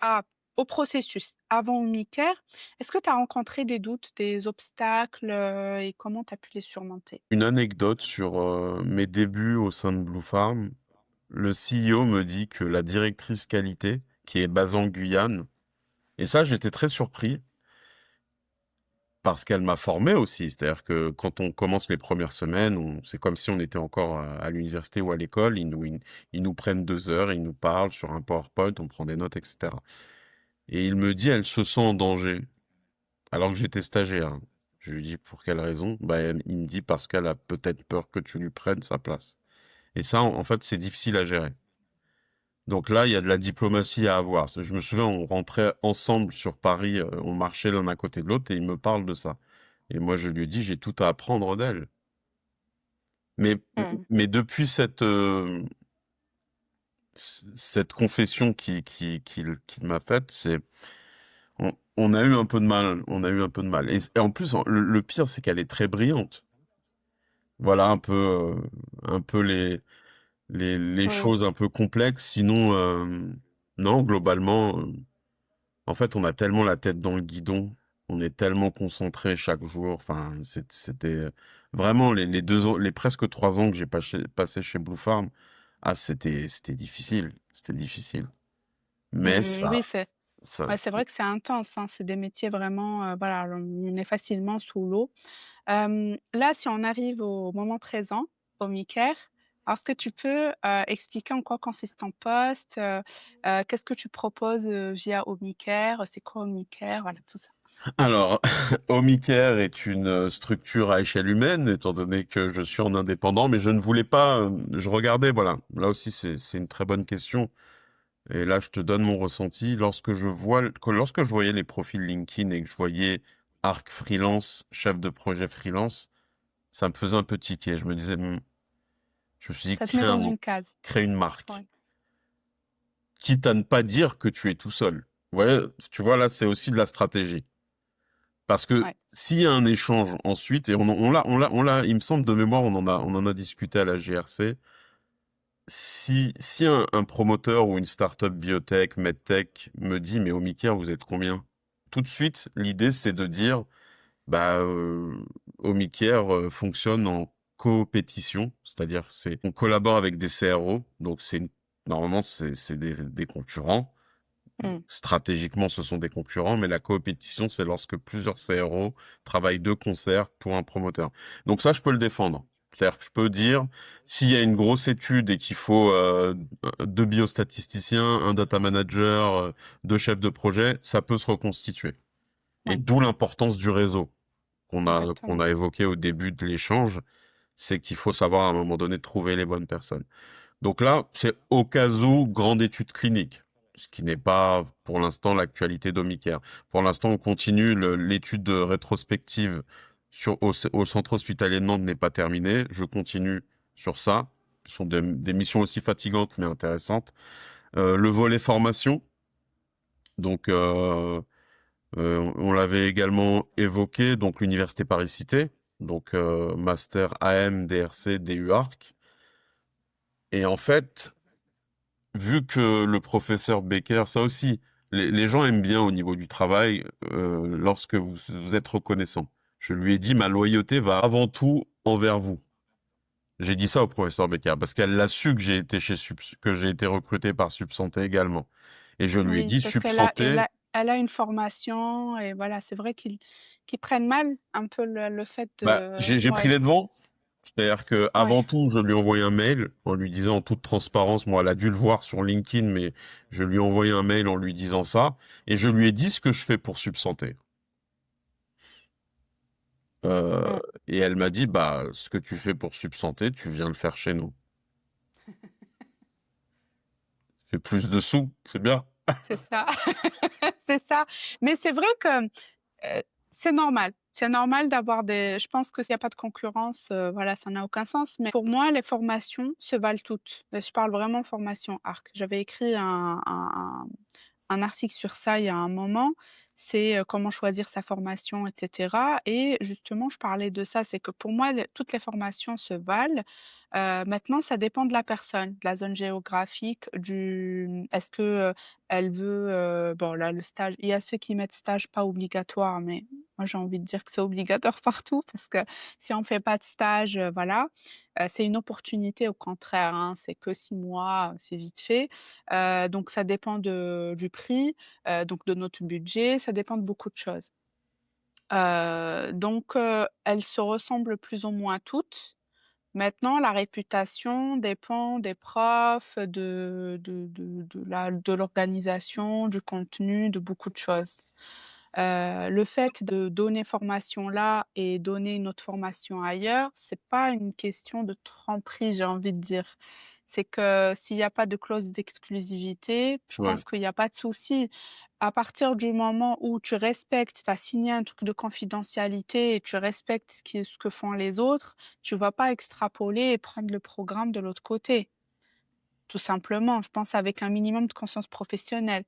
au processus avant Omnicare, est-ce que tu as rencontré des doutes, des obstacles, et comment tu as pu les surmonter? Une anecdote sur, mes débuts au sein de Blue Farm. Le CEO me dit que la directrice qualité, qui est basée en Guyane, et ça, j'étais très surpris parce qu'elle m'a formé aussi. C'est-à-dire que quand on commence les premières semaines, c'est comme si on était encore à l'université ou à l'école. Ils nous prennent 2 heures, ils nous parlent sur un PowerPoint, on prend des notes, etc. Et il me dit, elle se sent en danger, alors que j'étais stagiaire, hein. Je lui dis, pour quelle raison? Bah, il me dit, parce qu'elle a peut-être peur que tu lui prennes sa place. Et ça, en fait, c'est difficile à gérer. Donc là, il y a de la diplomatie à avoir. Je me souviens, on rentrait ensemble sur Paris, on marchait l'un à côté de l'autre et il me parle de ça. Et moi, je lui ai dit, j'ai tout à apprendre d'elle. Mais, Mmh. mais depuis cette confession qu'il m'a faite, on a eu un peu de mal. On a eu un peu de mal. Et en plus, le pire, c'est qu'elle est très brillante. Voilà un peu les Oui. choses un peu complexes. Sinon, non, globalement, en fait, on a tellement la tête dans le guidon, on est tellement concentré chaque jour. Enfin, c'était vraiment les 2 ans, les presque 3 ans que j'ai passé chez Blue Farm. Ah, c'était difficile, c'était difficile. Mais Oui, c'est ça, ouais, c'est vrai que c'est intense, hein. C'est des métiers vraiment, voilà, on est facilement sous l'eau. Là, si on arrive au moment présent, au MICARE, est-ce que tu peux, expliquer en quoi consiste ton poste? Qu'est-ce que tu proposes, via Omnicare? C'est quoi Omnicare? Voilà, tout ça. Alors, Omnicare est une structure à échelle humaine, étant donné que je suis en indépendant, mais je ne voulais pas. Je regardais, voilà. Là aussi, c'est une très bonne question. Et là, je te donne mon ressenti. Lorsque je voyais les profils LinkedIn et que je voyais Arc freelance, chef de projet freelance, ça me faisait un peu tiquer. Je me disais, je me suis dit, Ça te met dans une case. crée une marque. Ouais, Quitte à ne pas dire que tu es tout seul. Ouais, tu vois, là, c'est aussi de la stratégie. Parce que ouais. s'il y a un échange ensuite, et il me semble de mémoire, on en a discuté à la GRC. Si un promoteur ou une startup biotech, medtech me dit, mais au Omicare, vous êtes combien? Tout de suite, l'idée, c'est de dire, bah, Omicare fonctionne en coopétition, c'est-à-dire on collabore avec des CRO, donc normalement, c'est des concurrents. Mmh. Stratégiquement, ce sont des concurrents, mais la coopétition, c'est lorsque plusieurs CRO travaillent de concert pour un promoteur. Donc ça, je peux le défendre. C'est-à-dire que je peux dire, s'il y a une grosse étude et qu'il faut 2 biostatisticiens, un data manager, 2 chefs de projet, ça peut se reconstituer. Et Ouais, d'où l'importance du réseau qu'on exactement. a évoqué au début de l'échange, c'est qu'il faut savoir à un moment donné trouver les bonnes personnes. Donc là, c'est au cas où grande étude clinique, ce qui n'est pas pour l'instant l'actualité d'Omicare. Pour l'instant, on continue l'étude rétrospective au centre hospitalier de Nantes n'est pas terminée. Je continue sur ça. Ce sont des missions aussi fatigantes mais intéressantes. Le volet formation, donc on l'avait également évoqué, donc l'université Paris-Cité, donc master AM, DRC, DU Arc. Et en fait, vu que le professeur Becker, ça aussi, les gens aiment bien au niveau du travail lorsque vous êtes reconnaissant. Je lui ai dit, ma loyauté va avant tout envers vous. J'ai dit ça au professeur Becker parce qu'elle l'a su que que j'ai été recruté par Subsanté également. Et je lui ai Oui, dit, parce qu'elle a elle Subsanté, a elle a une formation et voilà, c'est vrai qu'ils prennent mal un peu le fait bah, de j'ai pris ouais, les devants. C'est-à-dire que Ouais, avant tout, je lui ai envoyé un mail en lui disant en toute transparence, moi, elle a dû le voir sur LinkedIn, mais je lui ai envoyé un mail en lui disant ça, et je lui ai dit ce que je fais pour Subsanté. Euh, mmh, et elle m'a dit, bah, ce que tu fais pour Subsanté, tu viens le faire chez nous. Fais plus de sous, c'est bien. c'est ça, c'est ça. Mais c'est vrai que, c'est normal. C'est normal d'avoir des je pense que s'il y a pas de concurrence, voilà, ça n'a aucun sens. Mais pour moi, les formations se valent toutes. Je parle vraiment formation ARC. J'avais écrit un article sur ça il y a un moment, c'est, comment choisir sa formation et cetera et justement je parlais de ça, c'est que pour moi toutes les formations se valent. Maintenant ça dépend de la personne, de la zone géographique, du est-ce que, elle veut, bon là le stage il y a ceux qui mettent stage pas obligatoire, mais moi j'ai envie de dire que c'est obligatoire partout parce que si on fait pas de stage, voilà, c'est une opportunité au contraire, hein, c'est que 6 mois, c'est vite fait. Donc ça dépend du prix, donc de notre budget, ça dépend de beaucoup de choses. Elles se ressemblent plus ou moins toutes. Maintenant, la réputation dépend des profs, de l'organisation, du contenu, de beaucoup de choses. Le fait de donner formation là et donner une autre formation ailleurs, c'est pas une question de tromperie, j'ai envie de dire. C'est que s'il y a pas de clause d'exclusivité, je Ouais. pense qu'il y a pas de souci. À partir du moment où tu respectes, tu as signé un truc de confidentialité et tu respectes ce que font les autres, tu vas pas extrapoler et prendre le programme de l'autre côté. Tout simplement, je pense avec un minimum de conscience professionnelle.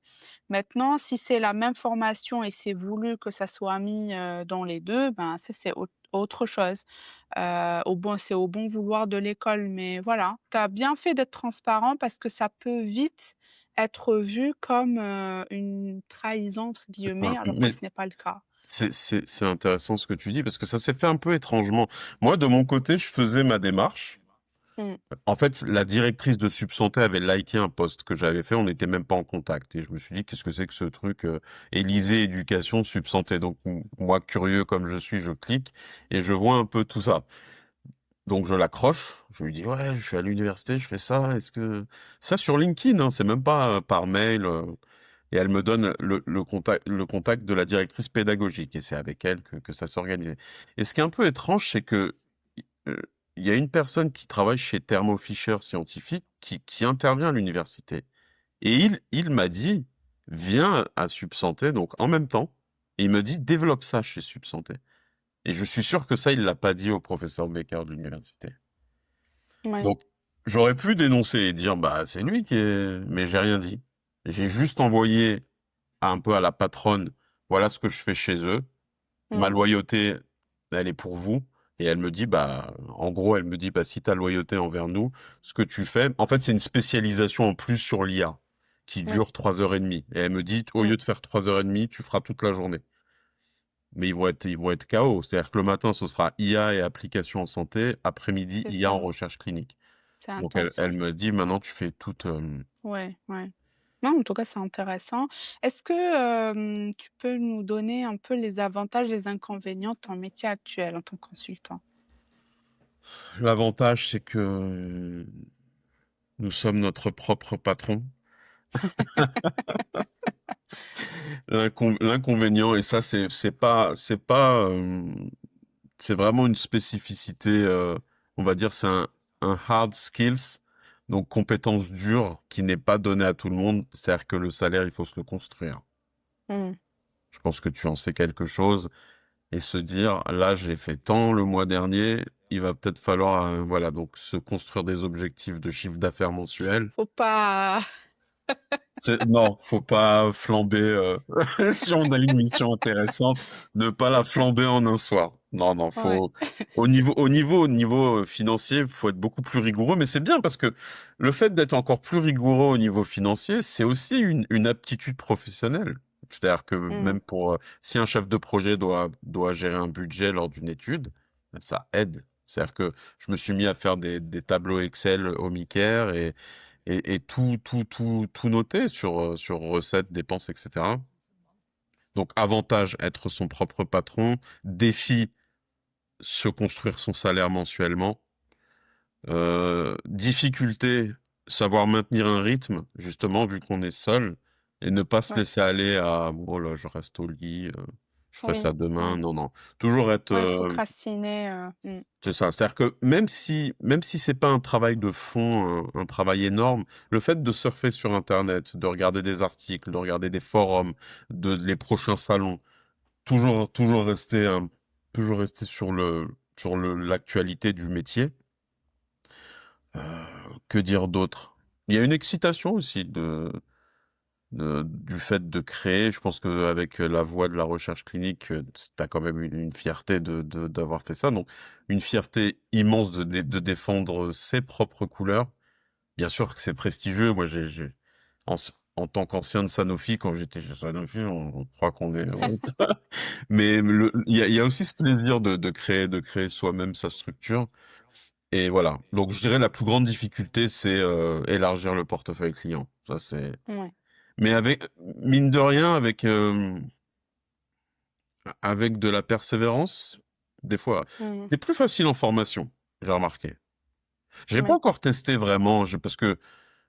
Maintenant, si c'est la même formation et c'est voulu que ça soit mis, dans les 2, ben, ça c'est autre chose. C'est au bon vouloir de l'école, mais voilà. Tu as bien fait d'être transparent parce que ça peut vite être vu comme, une «trahison» entre guillemets, Enfin, alors que mais ce n'est pas le cas. c'est intéressant ce que tu dis parce que ça s'est fait un peu étrangement. Moi, de mon côté, je faisais ma démarche. Mmh, En fait, la directrice de Subsanté avait liké un post que j'avais fait, on n'était même pas en contact. Et je me suis dit, qu'est-ce que c'est que ce truc Élysée Éducation Subsanté. Donc moi, curieux comme je suis, je clique et je vois un peu tout ça. Donc je l'accroche, je lui dis, ouais, je suis à l'université, je fais ça, est-ce que... Ça sur LinkedIn, hein, c'est même pas par mail. Et elle me donne le contact de la directrice pédagogique. Et c'est avec elle que ça s'organisait. Et ce qui est un peu étrange, c'est que euh, il y a une personne qui travaille chez Thermo Fisher Scientifique qui intervient à l'université. Et il m'a dit, viens à Subsanté, donc en même temps, et il me dit, développe ça chez Subsanté. Et je suis sûr que ça, il l'a pas dit au professeur Becker de l'université. ouais, Donc, j'aurais pu dénoncer et dire, bah, c'est lui qui est... Mais j'ai rien dit. J'ai juste envoyé un peu à la patronne, voilà ce que je fais chez eux. Ma mmh, loyauté, elle est pour vous. Et elle me dit, bah, en gros, elle me dit, bah, si ta loyauté envers nous, ce que tu fais, en fait, c'est une spécialisation en plus sur l'IA qui oui, dure 3 heures et demie. Et elle me dit, au mmh, lieu de faire 3 heures et demie, tu feras toute la journée. Mais ils vont être KO. C'est-à-dire que le matin, ce sera IA et application en santé. Après-midi, c'est IA en ça, recherche clinique. c'est Donc, intense, elle ouais. me dit, maintenant, tu fais toute, Ouais, ouais. Non, en tout cas, c'est intéressant. Est-ce que, tu peux nous donner un peu les avantages et les inconvénients de ton métier actuel en tant que consultant? l'avantage, c'est que nous sommes notre propre patron. L'inconvénient, et ça, c'est vraiment une spécificité, on va dire, un hard skills, donc compétence dure qui n'est pas donnée à tout le monde. C'est-à-dire que le salaire, il faut se le construire. Mmh, Je pense que tu en sais quelque chose et se dire, là, j'ai fait tant le mois dernier, il va peut-être falloir, voilà, donc se construire des objectifs de chiffre d'affaires mensuel. faut pas Non, faut pas flamber. Si on a une mission intéressante, ne pas la flamber en un soir. Non, non, ouais, faut au niveau financier, faut être beaucoup plus rigoureux. Mais c'est bien parce que le fait d'être encore plus rigoureux au niveau financier, c'est aussi une aptitude professionnelle. C'est-à-dire que mmh, même pour si un chef de projet doit gérer un budget lors d'une étude, ben, ça aide. C'est-à-dire que je me suis mis à faire des tableaux Excel au Mickey et tout noter sur recettes, dépenses, etc. Donc, avantage, être son propre patron. Défi, se construire son salaire mensuellement. Difficulté, savoir maintenir un rythme, justement, vu qu'on est seul, et ne pas se Ouais, laisser aller à oh là, je reste au lit, je ferai ça oui, demain. ouais, Non, non. Toujours être. ouais, procrastiner, C'est ça. C'est-à-dire que même si c'est pas un travail de fond, un travail énorme, le fait de surfer sur Internet, de regarder des articles, de regarder des forums, les prochains salons, toujours rester toujours rester sur l'actualité du métier. Euh, que dire d'autre? Il y a une excitation aussi du fait de créer. Je pense qu'avec la voie de la recherche clinique, tu as quand même une fierté d'avoir fait ça. Donc, une fierté immense de défendre ses propres couleurs. Bien sûr que c'est prestigieux. Moi, en tant qu'ancien de Sanofi, quand j'étais chez Sanofi, on croit qu'on est. Mais il y a aussi ce plaisir de créer soi-même sa structure. Et voilà. Donc, je dirais la plus grande difficulté, c'est élargir le portefeuille client. Ça, c'est. ouais, Mais avec, mine de rien, avec de la persévérance, des fois, mmh, c'est plus facile en formation, j'ai remarqué. J'ai pas ouais, encore testé vraiment, parce que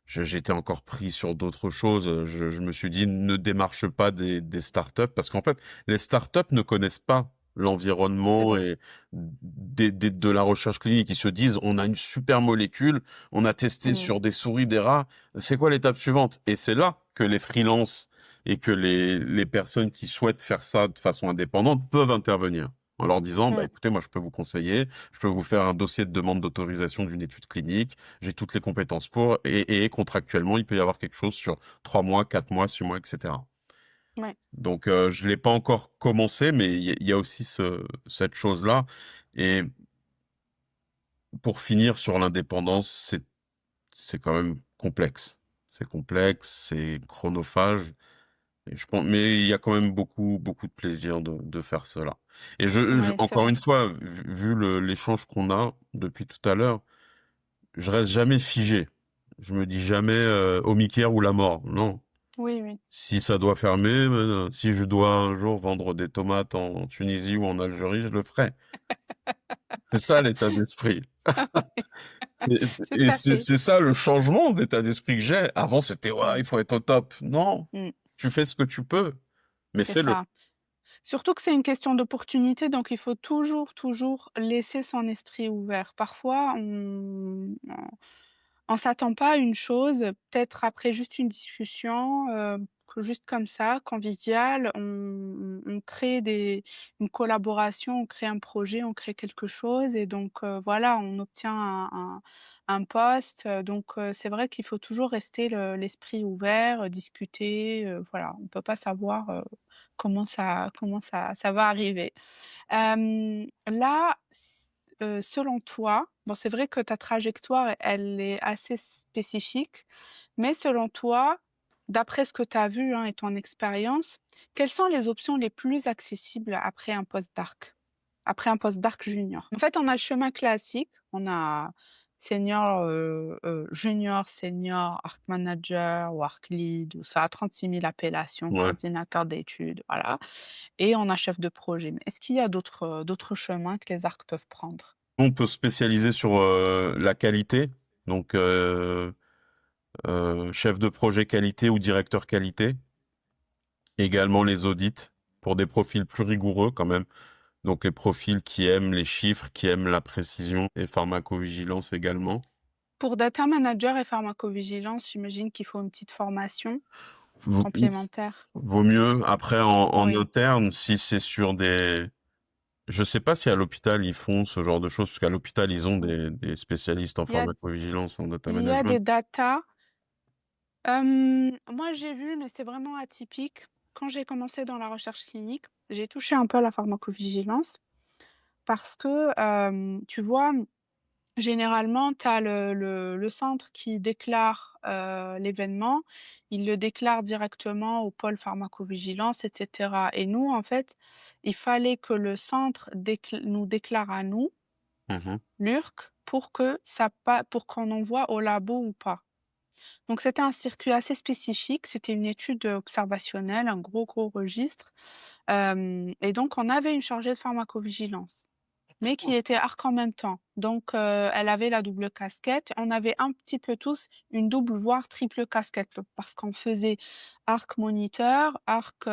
j'étais encore pris sur d'autres choses. Je me suis dit, ne démarche pas des startups, parce qu'en fait, les startups ne connaissent pas c'est l'environnement vrai. et de la recherche clinique. Ils se disent, on a une super molécule, on a testé Mmh, sur des souris, des rats, c'est quoi l'étape suivante? Et c'est là que les freelances et que les personnes qui souhaitent faire ça de façon indépendante peuvent intervenir. En leur disant, bah mmh, écoutez, moi je peux vous conseiller, je peux vous faire un dossier de demande d'autorisation d'une étude clinique, j'ai toutes les compétences pour, et contractuellement, il peut y avoir quelque chose sur 3 mois, 4 mois, 6 mois, etc. ouais, Donc, je l'ai pas encore commencé, mais il y a aussi cette chose-là. Et pour finir sur l'indépendance, c'est quand même complexe. C'est complexe, c'est chronophage. Et mais il y a quand même beaucoup, beaucoup de plaisir de faire cela. Et ouais, c'est encore vrai. une fois, vu l'échange qu'on a depuis tout à l'heure, je reste jamais figé. Je me dis jamais au Mickey ou la mort. Non. Oui, oui. Si ça doit fermer, si je dois un jour vendre des tomates en Tunisie ou en Algérie, je le ferai. C'est ça l'état d'esprit. Tout à fait. C'est ça le changement d'état d'esprit que j'ai. Avant, c'était ouais, Mmh, il faut être au top. Non, mmh, tu fais ce que tu peux, mais c'est fais-le. ça. Surtout que c'est une question d'opportunité, donc il faut toujours, toujours laisser son esprit ouvert. Parfois, on s'attend pas à une chose, peut-être après juste une discussion, que juste comme ça, convivial, on crée une collaboration, on crée un projet, on crée quelque chose et donc voilà, on obtient un poste, donc c'est vrai qu'il faut toujours rester l'esprit ouvert, discuter, voilà, on peut pas savoir, comment ça va arriver. Là, selon toi, bon, c'est vrai que ta trajectoire, elle est assez spécifique, mais selon toi, d'après ce que tu as vu, hein, et ton expérience, quelles sont les options les plus accessibles après un post-doc? Après un post-doc junior? En fait, on a le chemin classique, on a senior, junior, senior, ARC manager ou ARC lead, ou ça a 36 000 appellations, Ouais. coordinateur d'études, voilà. Et on a chef de projet. Mais est-ce qu'il y a d'autres chemins que les arcs peuvent prendre? On peut se spécialiser sur la qualité, donc chef de projet qualité ou directeur qualité. Également les audits pour des profils plus rigoureux quand même. Donc les profils qui aiment les chiffres, qui aiment la précision et pharmacovigilance également. Pour data manager et pharmacovigilance, j'imagine qu'il faut une petite formation Vaut, complémentaire. vaut mieux après en Oui. interne si c'est sur des. Je sais pas si à l'hôpital ils font ce genre de choses, parce qu'à l'hôpital ils ont Mm. des spécialistes en Il y a, pharmacovigilance, en data il y a management. des data. Moi, j'ai vu, mais c'est vraiment atypique. Quand j'ai commencé dans la recherche clinique, j'ai touché un peu à la pharmacovigilance parce que, tu vois, généralement, tu as le centre qui déclare l'événement, il le déclare directement au pôle pharmacovigilance, etc. Et nous, en fait, il fallait que le centre nous déclare à nous, Mhm. l'URC, pour qu'on envoie au labo ou pas. Donc, c'était un circuit assez spécifique, c'était une étude observationnelle, un gros, gros registre. Et donc, on avait une chargée de pharmacovigilance. mais qui était arc en même temps. Donc, elle avait la double casquette. On avait un petit peu tous une double, voire triple casquette, parce qu'on faisait arc moniteur, arc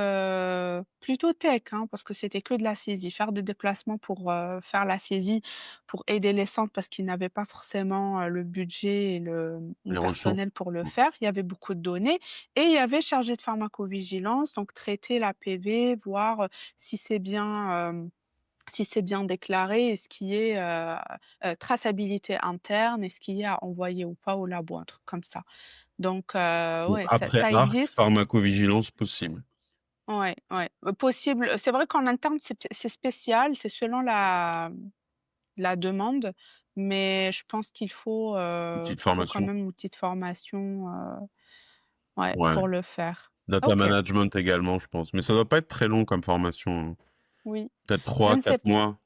plutôt tech, hein, parce que c'était que de la saisie, faire des déplacements pour faire la saisie, pour aider les centres, parce qu'ils n'avaient pas forcément le budget et le Les ressources. personnel pour le faire. Il y avait beaucoup de données. Et il y avait chargé de pharmacovigilance, donc traiter la PV, voir si c'est bien, si c'est bien déclaré et ce qui est traçabilité interne et ce qui est à envoyer ou pas au labo, un truc comme ça. Donc, Donc ouais, ça, après ça arc, existe. pharmacovigilance possible. Ouais, ouais. Possible. C'est vrai qu'en interne, c'est spécial, c'est selon la demande, mais je pense Une petite qu'il faut quand formation. même une petite formation ouais, Ouais. pour le faire. Data Ok, management également, je pense. Mais ça doit pas être très long comme formation, hein. oui. Peut-être Je trois, ne sais 4 mois.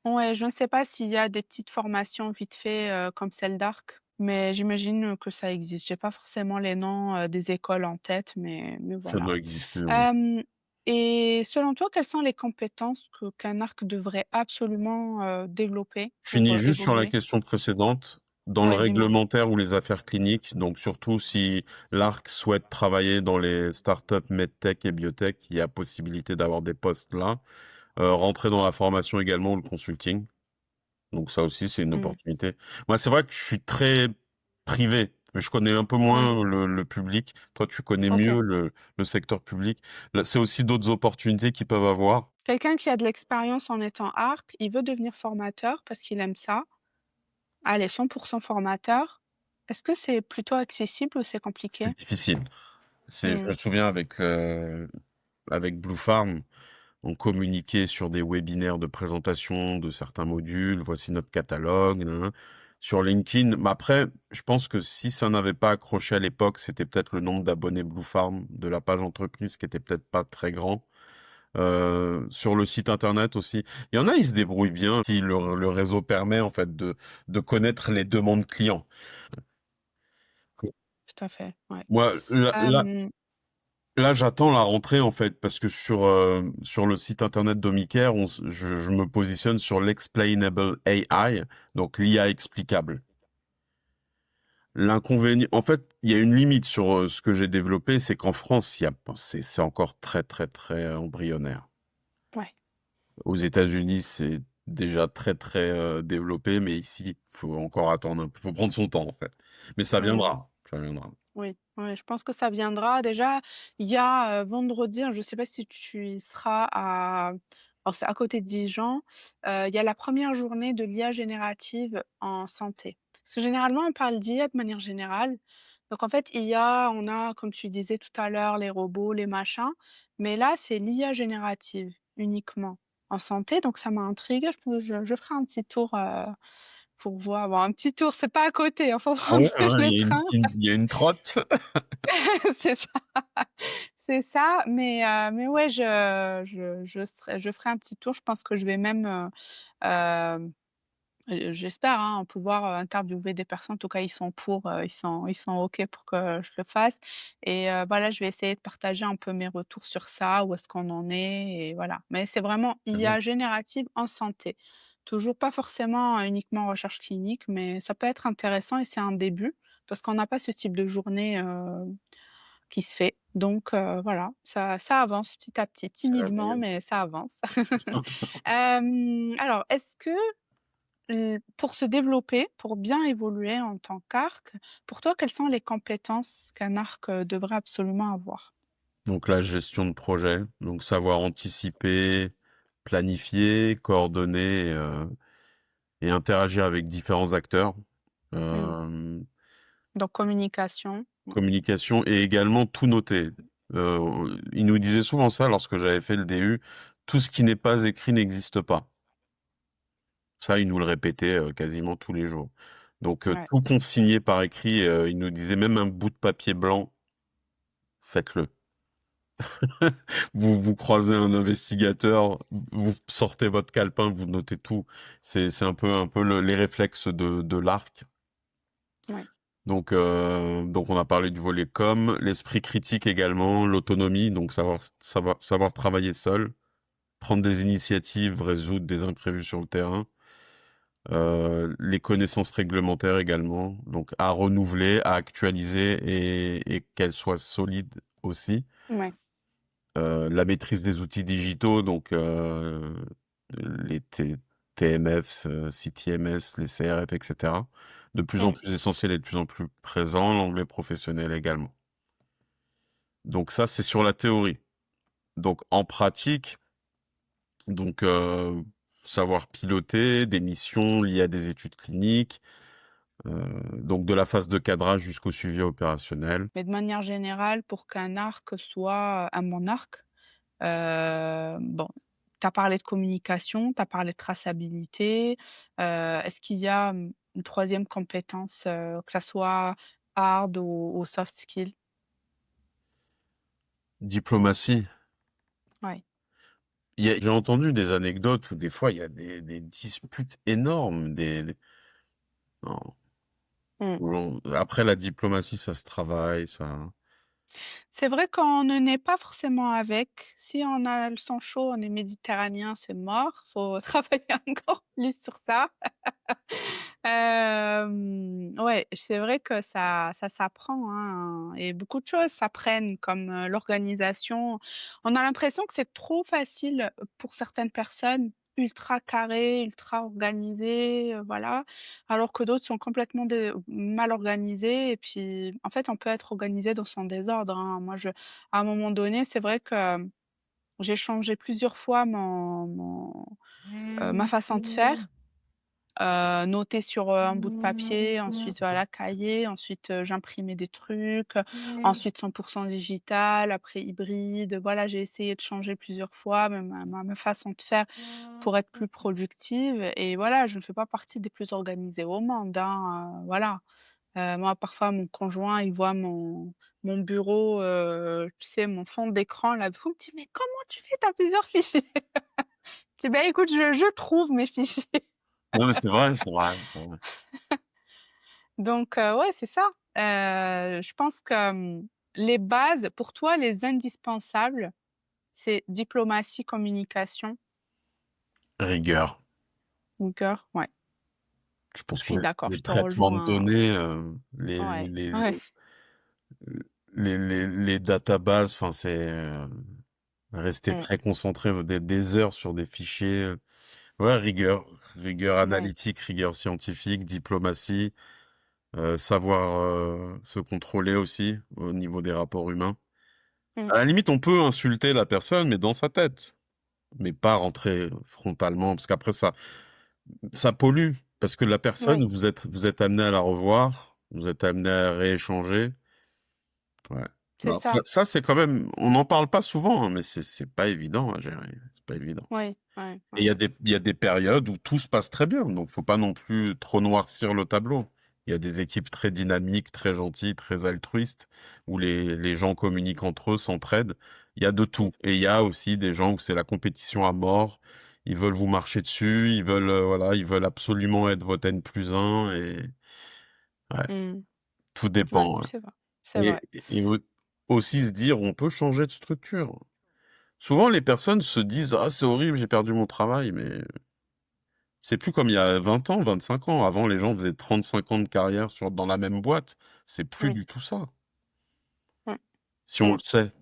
Ouais, je ne sais pas s'il y a des petites formations vite fait comme celle d'Arc, mais j'imagine que ça existe. J'ai pas forcément les noms des écoles en tête, mais Ça voilà. doit exister, oui. Euh, et selon toi, quelles sont les compétences qu'un Arc devrait absolument développer Je pour finis juste sur la évoluer? question précédente. Dans le Ouais, dis-moi. réglementaire ou les affaires cliniques, donc surtout si l'ARC souhaite travailler dans les startups medtech et biotech, il y a possibilité d'avoir des postes là. Rentrer dans la formation également ou le consulting. Donc ça aussi, c'est une Hmm. opportunité. Moi, c'est vrai que je suis très privé. Je connais un peu Ouais, moins le public. Toi, tu connais mieux ok. le secteur public. Là, c'est aussi d'autres opportunités qu'ils peuvent avoir. Quelqu'un qui a de l'expérience en étant Arc, il veut devenir formateur parce qu'il aime ça. Allez, 100% formateur. Est-ce que c'est plutôt accessible ou c'est compliqué? C'est difficile. Je Hmm. me souviens avec Blue Farm, on communiquait sur des webinaires de présentation de certains modules. Voici notre catalogue. Nan, nan. Sur LinkedIn. Mais après, je pense que si ça n'avait pas accroché à l'époque, c'était peut-être le nombre d'abonnés Blue Farm de la page entreprise qui était peut-être pas très grand. Sur le site internet aussi. Il y en a, ils se débrouillent bien si le réseau permet en fait de connaître les demandes clients. Tout à fait, ouais. Moi, Euh, là, j'attends la rentrée en fait parce que sur le site internet d'Omicare, je me positionne sur l'explainable AI, donc l'IA explicable. L'inconvénient, en fait, il y a une limite sur ce que j'ai développé, c'est qu'en France, c'est encore très très très embryonnaire. ouais, Aux États-Unis, c'est déjà très très développé, mais ici, il faut encore attendre un peu, faut prendre son temps en fait. Mais mm, ça viendra. oui, ouais, je pense que ça viendra. Déjà, il y a vendredi, je ne sais pas si tu y seras alors c'est à côté de Dijon, il y a la première journée de l'IA générative en santé. Parce que généralement, on parle d'IA de manière générale. Donc en fait, on a, comme tu disais tout à l'heure, les robots, les machins, mais là, c'est l'IA générative uniquement en santé. Donc ça m'a intriguée. Je ferai un petit tour pour voir. Bon, un petit tour, c'est pas à côté, il faut Ah prendre ouais, hein, le train. il y a une trotte. C'est ça, c'est ça. Mais ouais, je ferai un petit tour. Je pense que je vais même, euh, j'espère, hein, pouvoir interviewer des personnes. En tout cas, ils sont OK pour que je le fasse. Et voilà, je vais essayer de partager un peu mes retours sur ça, où est-ce qu'on en est, et voilà. Mais c'est vraiment C'est bien. IA générative en santé. Toujours pas forcément uniquement en recherche clinique, mais ça peut être intéressant et c'est un début parce qu'on n'a pas ce type de journée qui se fait. Donc voilà, ça avance petit à petit, C'est la timidement, meilleure. mais ça avance. Alors, est-ce que pour se développer, pour bien évoluer en tant qu'arc, pour toi, quelles sont les compétences qu'un arc devrait absolument avoir? Donc la gestion de projet, donc savoir anticiper, planifier, coordonner et interagir avec différents acteurs. Hmm. Euh, Donc, communication. communication et également tout noter. Il nous disait souvent ça lorsque j'avais fait le DU, tout ce qui n'est pas écrit n'existe pas. Ça, il nous le répétait quasiment tous les jours. Donc Ouais, tout consigné par écrit, il nous disait même un bout de papier blanc, faites-le. Vous croisez un investigateur, vous sortez votre calepin, vous notez tout. C'est un peu les réflexes de l'arc. ouais, Donc on a parlé du volet com, l'esprit critique également, l'autonomie, donc savoir travailler seul, prendre des initiatives, résoudre des imprévus sur le terrain. Les connaissances réglementaires également, donc à renouveler, à actualiser et qu'elles soient solides aussi. Ouais, La maîtrise des outils digitaux, donc les TMF, CTMS, les CRF, etc. De plus en mmh, plus essentiel et de plus en plus présent, l'anglais professionnel également. Donc ça, c'est sur la théorie. Donc en pratique, donc savoir piloter des missions liées à des études cliniques, donc de la phase de cadrage jusqu'au suivi opérationnel. mais de manière générale, pour qu'un arc soit un bon arc, bon, tu as parlé de communication, tu as parlé de traçabilité, est-ce qu'il y a, une 3e compétence, que ça soit hard ou soft skill? Diplomatie. Ouais. J'ai entendu des anecdotes où des fois il y a des disputes énormes, non, Mmh. après la diplomatie, ça se travaille, ça. C'est vrai qu'on ne naît pas forcément avec. Si on a le sang chaud, on est méditerranéen, c'est mort. Faut travailler encore plus sur ça. Ouais, c'est vrai que ça s'apprend, hein, et beaucoup de choses s'apprennent comme, l'organisation. On a l'impression que c'est trop facile, pour certaines personnes, ultra carré, ultra organisé, voilà, alors que d'autres sont complètement mal organisés et puis, en fait, on peut être organisé dans son désordre, hein. Moi, à un moment donné, c'est vrai que, j'ai changé plusieurs fois ma façon de faire. Noter sur, un bout de papier, ensuite voilà, cahier, ensuite, j'imprimais des trucs, ensuite 100 digital, après hybride. Voilà, j'ai essayé de changer plusieurs fois même ma façon de faire pour être plus productive et voilà, je ne fais pas partie des plus organisées au monde, hein, voilà. Moi, parfois, mon conjoint, il voit mon bureau, tu sais, mon fond d'écran là, il me dit: «Mais comment tu fais? Tu as plusieurs fichiers?» Je dis: «Bah, écoute, je trouve mes fichiers». Non, mais c'est vrai, c'est vrai, c'est vrai. Donc ouais, c'est ça. Je pense que, les bases, pour toi, les indispensables, c'est diplomatie, communication, Rigueur. rigueur, ouais, Je je pense que suis d'accord, les je te traitements de rejoins, données, ouais, ouais, les databases, enfin, c'est rester mmh, très concentré des heures sur des fichiers. Ouais, rigueur. Rigueur ouais, analytique, rigueur scientifique, diplomatie, savoir se contrôler aussi au niveau des rapports humains. mmh, À la limite, on peut insulter la personne, mais dans sa tête, mais pas rentrer frontalement, parce qu'après ça pollue, parce que la personne, ouais, vous êtes amené à la revoir, vous êtes amené à rééchanger. Ouais. c'est Alors ça, ça, ça c'est quand même, on n'en parle pas souvent, hein, mais c'est pas évident à gérer. C'est pas évident. ouais, ouais, Et ouais, il y a des périodes où tout se passe très bien, donc faut pas non plus trop noircir le tableau. Il y a des équipes très dynamiques, très gentilles, très altruistes, où les gens communiquent entre eux, s'entraident. Il y a de mmh, tout. Et il y a aussi des gens où c'est la compétition à mort. Ils veulent vous marcher dessus, ils veulent, voilà, ils veulent absolument être votre N+1 et ouais, mmh, tout ouais, dépend. Ouais. c'est vrai, Et aussi se dire, on peut changer de structure. Souvent, les personnes se disent, ah, c'est horrible, j'ai perdu mon travail, mais c'est plus comme il y a 20 ans, 25 ans. Avant, les gens faisaient 35 ans de carrière dans la même boîte. C'est plus oui, du tout ça. mmh, Si on mmh, le sait,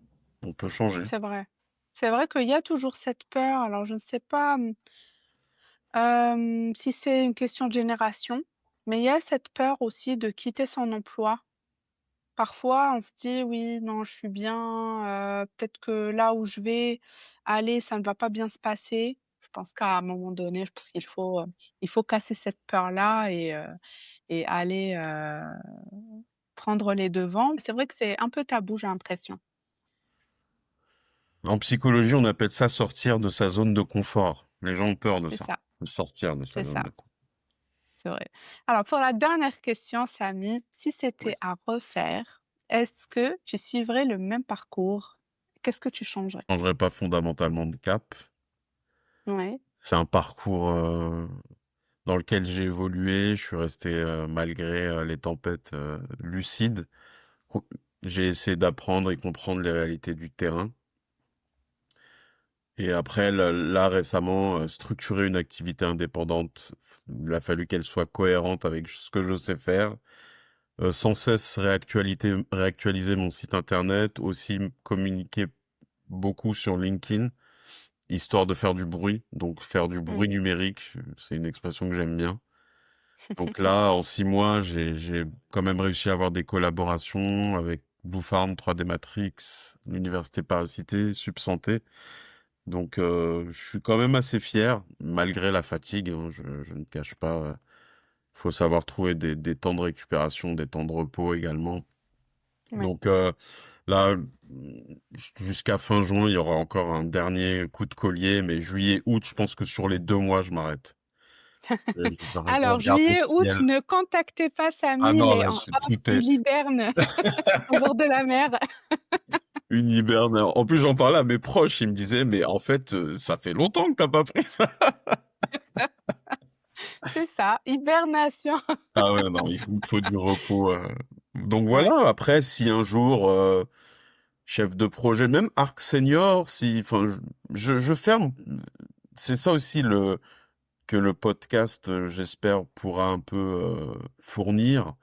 on peut changer. c'est vrai. C'est vrai qu'il y a toujours cette peur, alors je ne sais pas, si c'est une question de génération, mais il y a cette peur aussi de quitter son emploi. Parfois, on se dit: «Oui, non, je suis bien, peut-être que là où je vais aller, ça ne va pas bien se passer». Je pense qu'à un moment donné, je pense il faut casser cette peur-là et aller, prendre les devants. C'est vrai que c'est un peu tabou, j'ai l'impression. En psychologie, on appelle ça sortir de sa zone de confort. Les gens ont peur de C'est ça, ça, de sortir de sa c'est zone ça, de confort. c'est vrai. Alors pour la dernière question, Samy, si Oui. c'était à refaire, est-ce que tu suivrais le même parcours? Qu'est-ce que tu changerais? Je changerai pas fondamentalement de cap. Ouais, C'est un parcours dans lequel j'ai évolué. Je suis resté, malgré les tempêtes, lucide. J'ai essayé d'apprendre et comprendre les réalités du terrain. Et après, là, récemment, structurer une activité indépendante, il a fallu qu'elle soit cohérente avec ce que je sais faire. Sans cesse réactualiser mon site internet, aussi communiquer beaucoup sur LinkedIn, histoire de faire du bruit. Donc faire du Mmh. bruit numérique, c'est une expression que j'aime bien. Donc là, en 6 mois, j'ai quand même réussi à avoir des collaborations avec Blue Farm, 3D Matrix, l'Université Paris-Cité, Subsanté. Donc je suis quand même assez fier, malgré la fatigue, hein, je ne cache pas. Faut savoir trouver des temps de récupération, des temps de repos également. Oui. Donc là, jusqu'à fin juin, il y aura encore un dernier coup de collier, mais juillet, août, je pense que sur les 2 mois, je m'arrête. Je Alors regarde le juillet, août, ciel. ne contactez pas Ah Samy, il non, est là, en off, tout est il hiberne au bord de la mer. une hiberne. En plus, j'en parlais à mes proches, ils me disaient, mais en fait, ça fait longtemps que t'as pas pris. C'est ça, hibernation. Ah ouais, non, il me faut du repos. Donc Ouais, voilà, après, si un jour, chef de projet, même Arc Senior, si, enfin, je ferme. C'est ça aussi que le podcast, j'espère, pourra un peu fournir.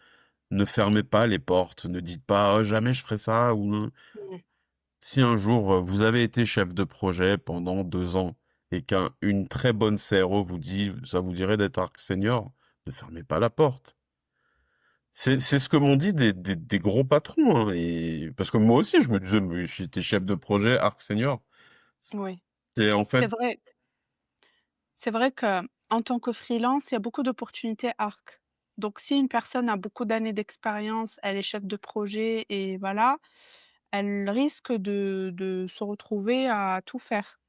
Ne fermez pas les portes, ne dites pas oh, jamais je ferai ça ou mmh, si un jour vous avez été chef de projet pendant 2 ans et qu'une très bonne CRO vous dit ça vous dirait d'être Arc Senior, ne fermez pas la porte. C'est ce que m'ont dit des gros patrons, hein, et parce que moi aussi je me disais mais j'étais chef de projet Arc Senior. oui. C'est en C'est fait vrai c'est vrai qu'en tant que freelance, il y a beaucoup d'opportunités ARC. Donc si une personne a beaucoup d'années d'expérience, elle est chef de projet et voilà, elle risque de se retrouver à tout faire.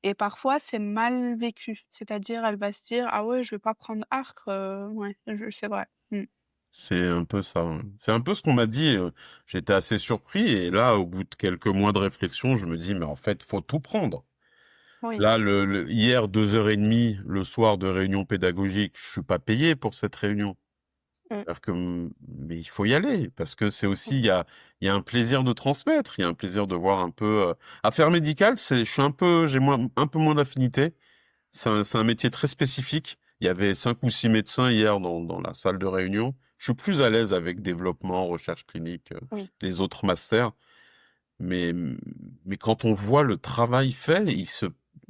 Et parfois, c'est mal vécu. C'est-à-dire, elle va se dire: «Ah ouais, je vais pas prendre ARC, ouais, je c'est vrai». Mmh. c'est un peu ça, ouais. C'est un peu ce qu'on m'a dit. J'étais assez surpris et là au bout de quelques mois de réflexion, je me dis mais en fait faut tout prendre. Oui. Là, hier, 2 heures et demie le soir de réunion pédagogique, je suis pas payé pour cette réunion. Mmh. C'est-à-dire que, mais il faut y aller parce que c'est aussi, Mmh. il y a un plaisir de transmettre, il y a un plaisir de voir un peu. Affaires médicales, je suis un peu, j'ai un peu moins d'affinité. C'est un métier très spécifique. Il y avait 5 ou 6 médecins hier dans la salle de réunion. Je suis plus à l'aise avec développement, recherche clinique, Oui. les autres masters. Mais, mais quand on voit le travail fait,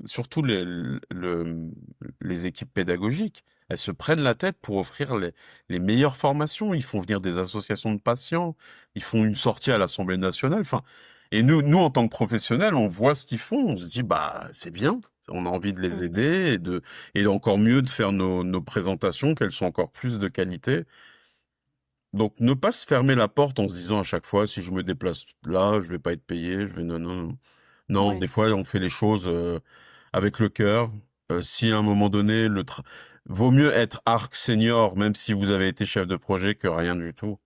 surtout les équipes pédagogiques, elles se prennent la tête pour offrir les meilleures formations. Ils font venir des associations de patients, ils font une sortie à l'Assemblée nationale. Enfin, et nous, en tant que professionnels, on voit ce qu'ils font. On se dit, bah, c'est bien. On a envie de les Mmh. aider et encore mieux de faire nos présentations, qu'elles soient encore plus de qualité. Donc, ne pas se fermer la porte en se disant à chaque fois, si je me déplace là, je vais pas être payé, je vais non, non, non. Non, Oui. des fois, on fait les choses avec le cœur. Si à un moment donné, vaut mieux être arc senior, même si vous avez été chef de projet, que rien du tout.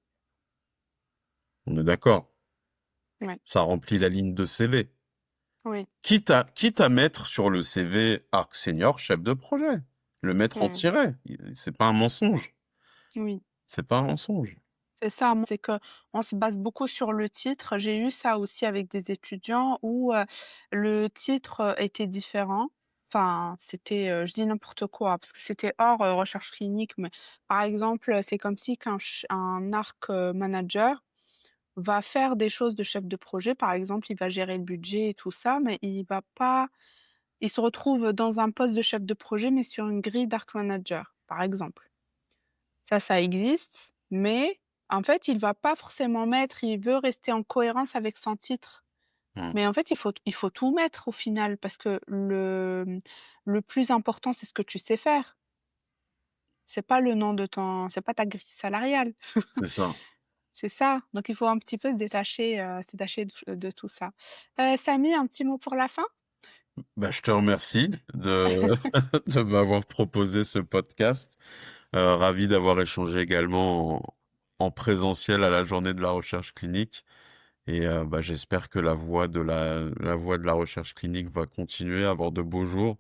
On est d'accord. Ouais. Ça remplit la ligne de CV. Oui. Quitte à mettre sur le CV arc senior, chef de projet. Le mettre en Mmh. tiret. C'est pas un mensonge. Oui. C'est pas un mensonge. C'est ça, moi, c'est qu'on se base beaucoup sur le titre. J'ai eu ça aussi avec des étudiants où, le titre, était différent. Enfin, c'était, je dis n'importe quoi parce que c'était hors, recherche clinique, mais par exemple, c'est comme si un ARC, manager va faire des choses de chef de projet. Par exemple, il va gérer le budget et tout ça, mais il se retrouve dans un poste de chef de projet, mais sur une grille d'ARC manager, par exemple. Ça existe, mais en fait, il va pas forcément mettre il veut rester en cohérence avec son titre. Hmm. Mais en fait, il faut tout mettre au final parce que le plus important, c'est ce que tu sais faire. C'est pas ta grille salariale, C'est ça. c'est ça. Donc il faut un petit peu se détacher de tout ça. Samy, un petit mot pour la fin? Bah, je te remercie de m'avoir proposé ce podcast. Ravi d'avoir échangé également en présentiel à la journée de la recherche clinique. Et bah, j'espère que la voie de la recherche clinique va continuer à avoir de beaux jours.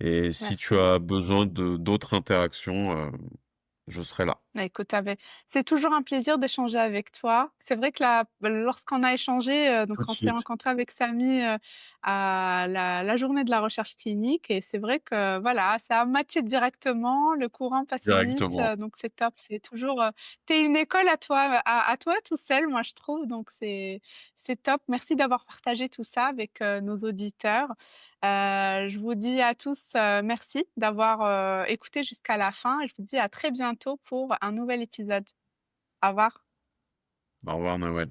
Et si tu Merci. as besoin d'autres interactions, je serai là. Bah, écoute, c'est toujours un plaisir d'échanger avec toi. C'est vrai que lorsqu'on a échangé, Tout donc de on s'est suite, rencontré avec Samy, à la journée de la recherche clinique et c'est vrai que voilà, ça a matché directement, le courant passe vite, directement. donc c'est top. C'est toujours, tu une école à toi, à toi tout seul, moi je trouve, donc c'est top. Merci d'avoir partagé tout ça avec, nos auditeurs. Je vous dis à tous, merci d'avoir, écouté jusqu'à la fin et je vous dis à très bientôt pour un nouvel épisode. Au revoir. Au revoir, Noël.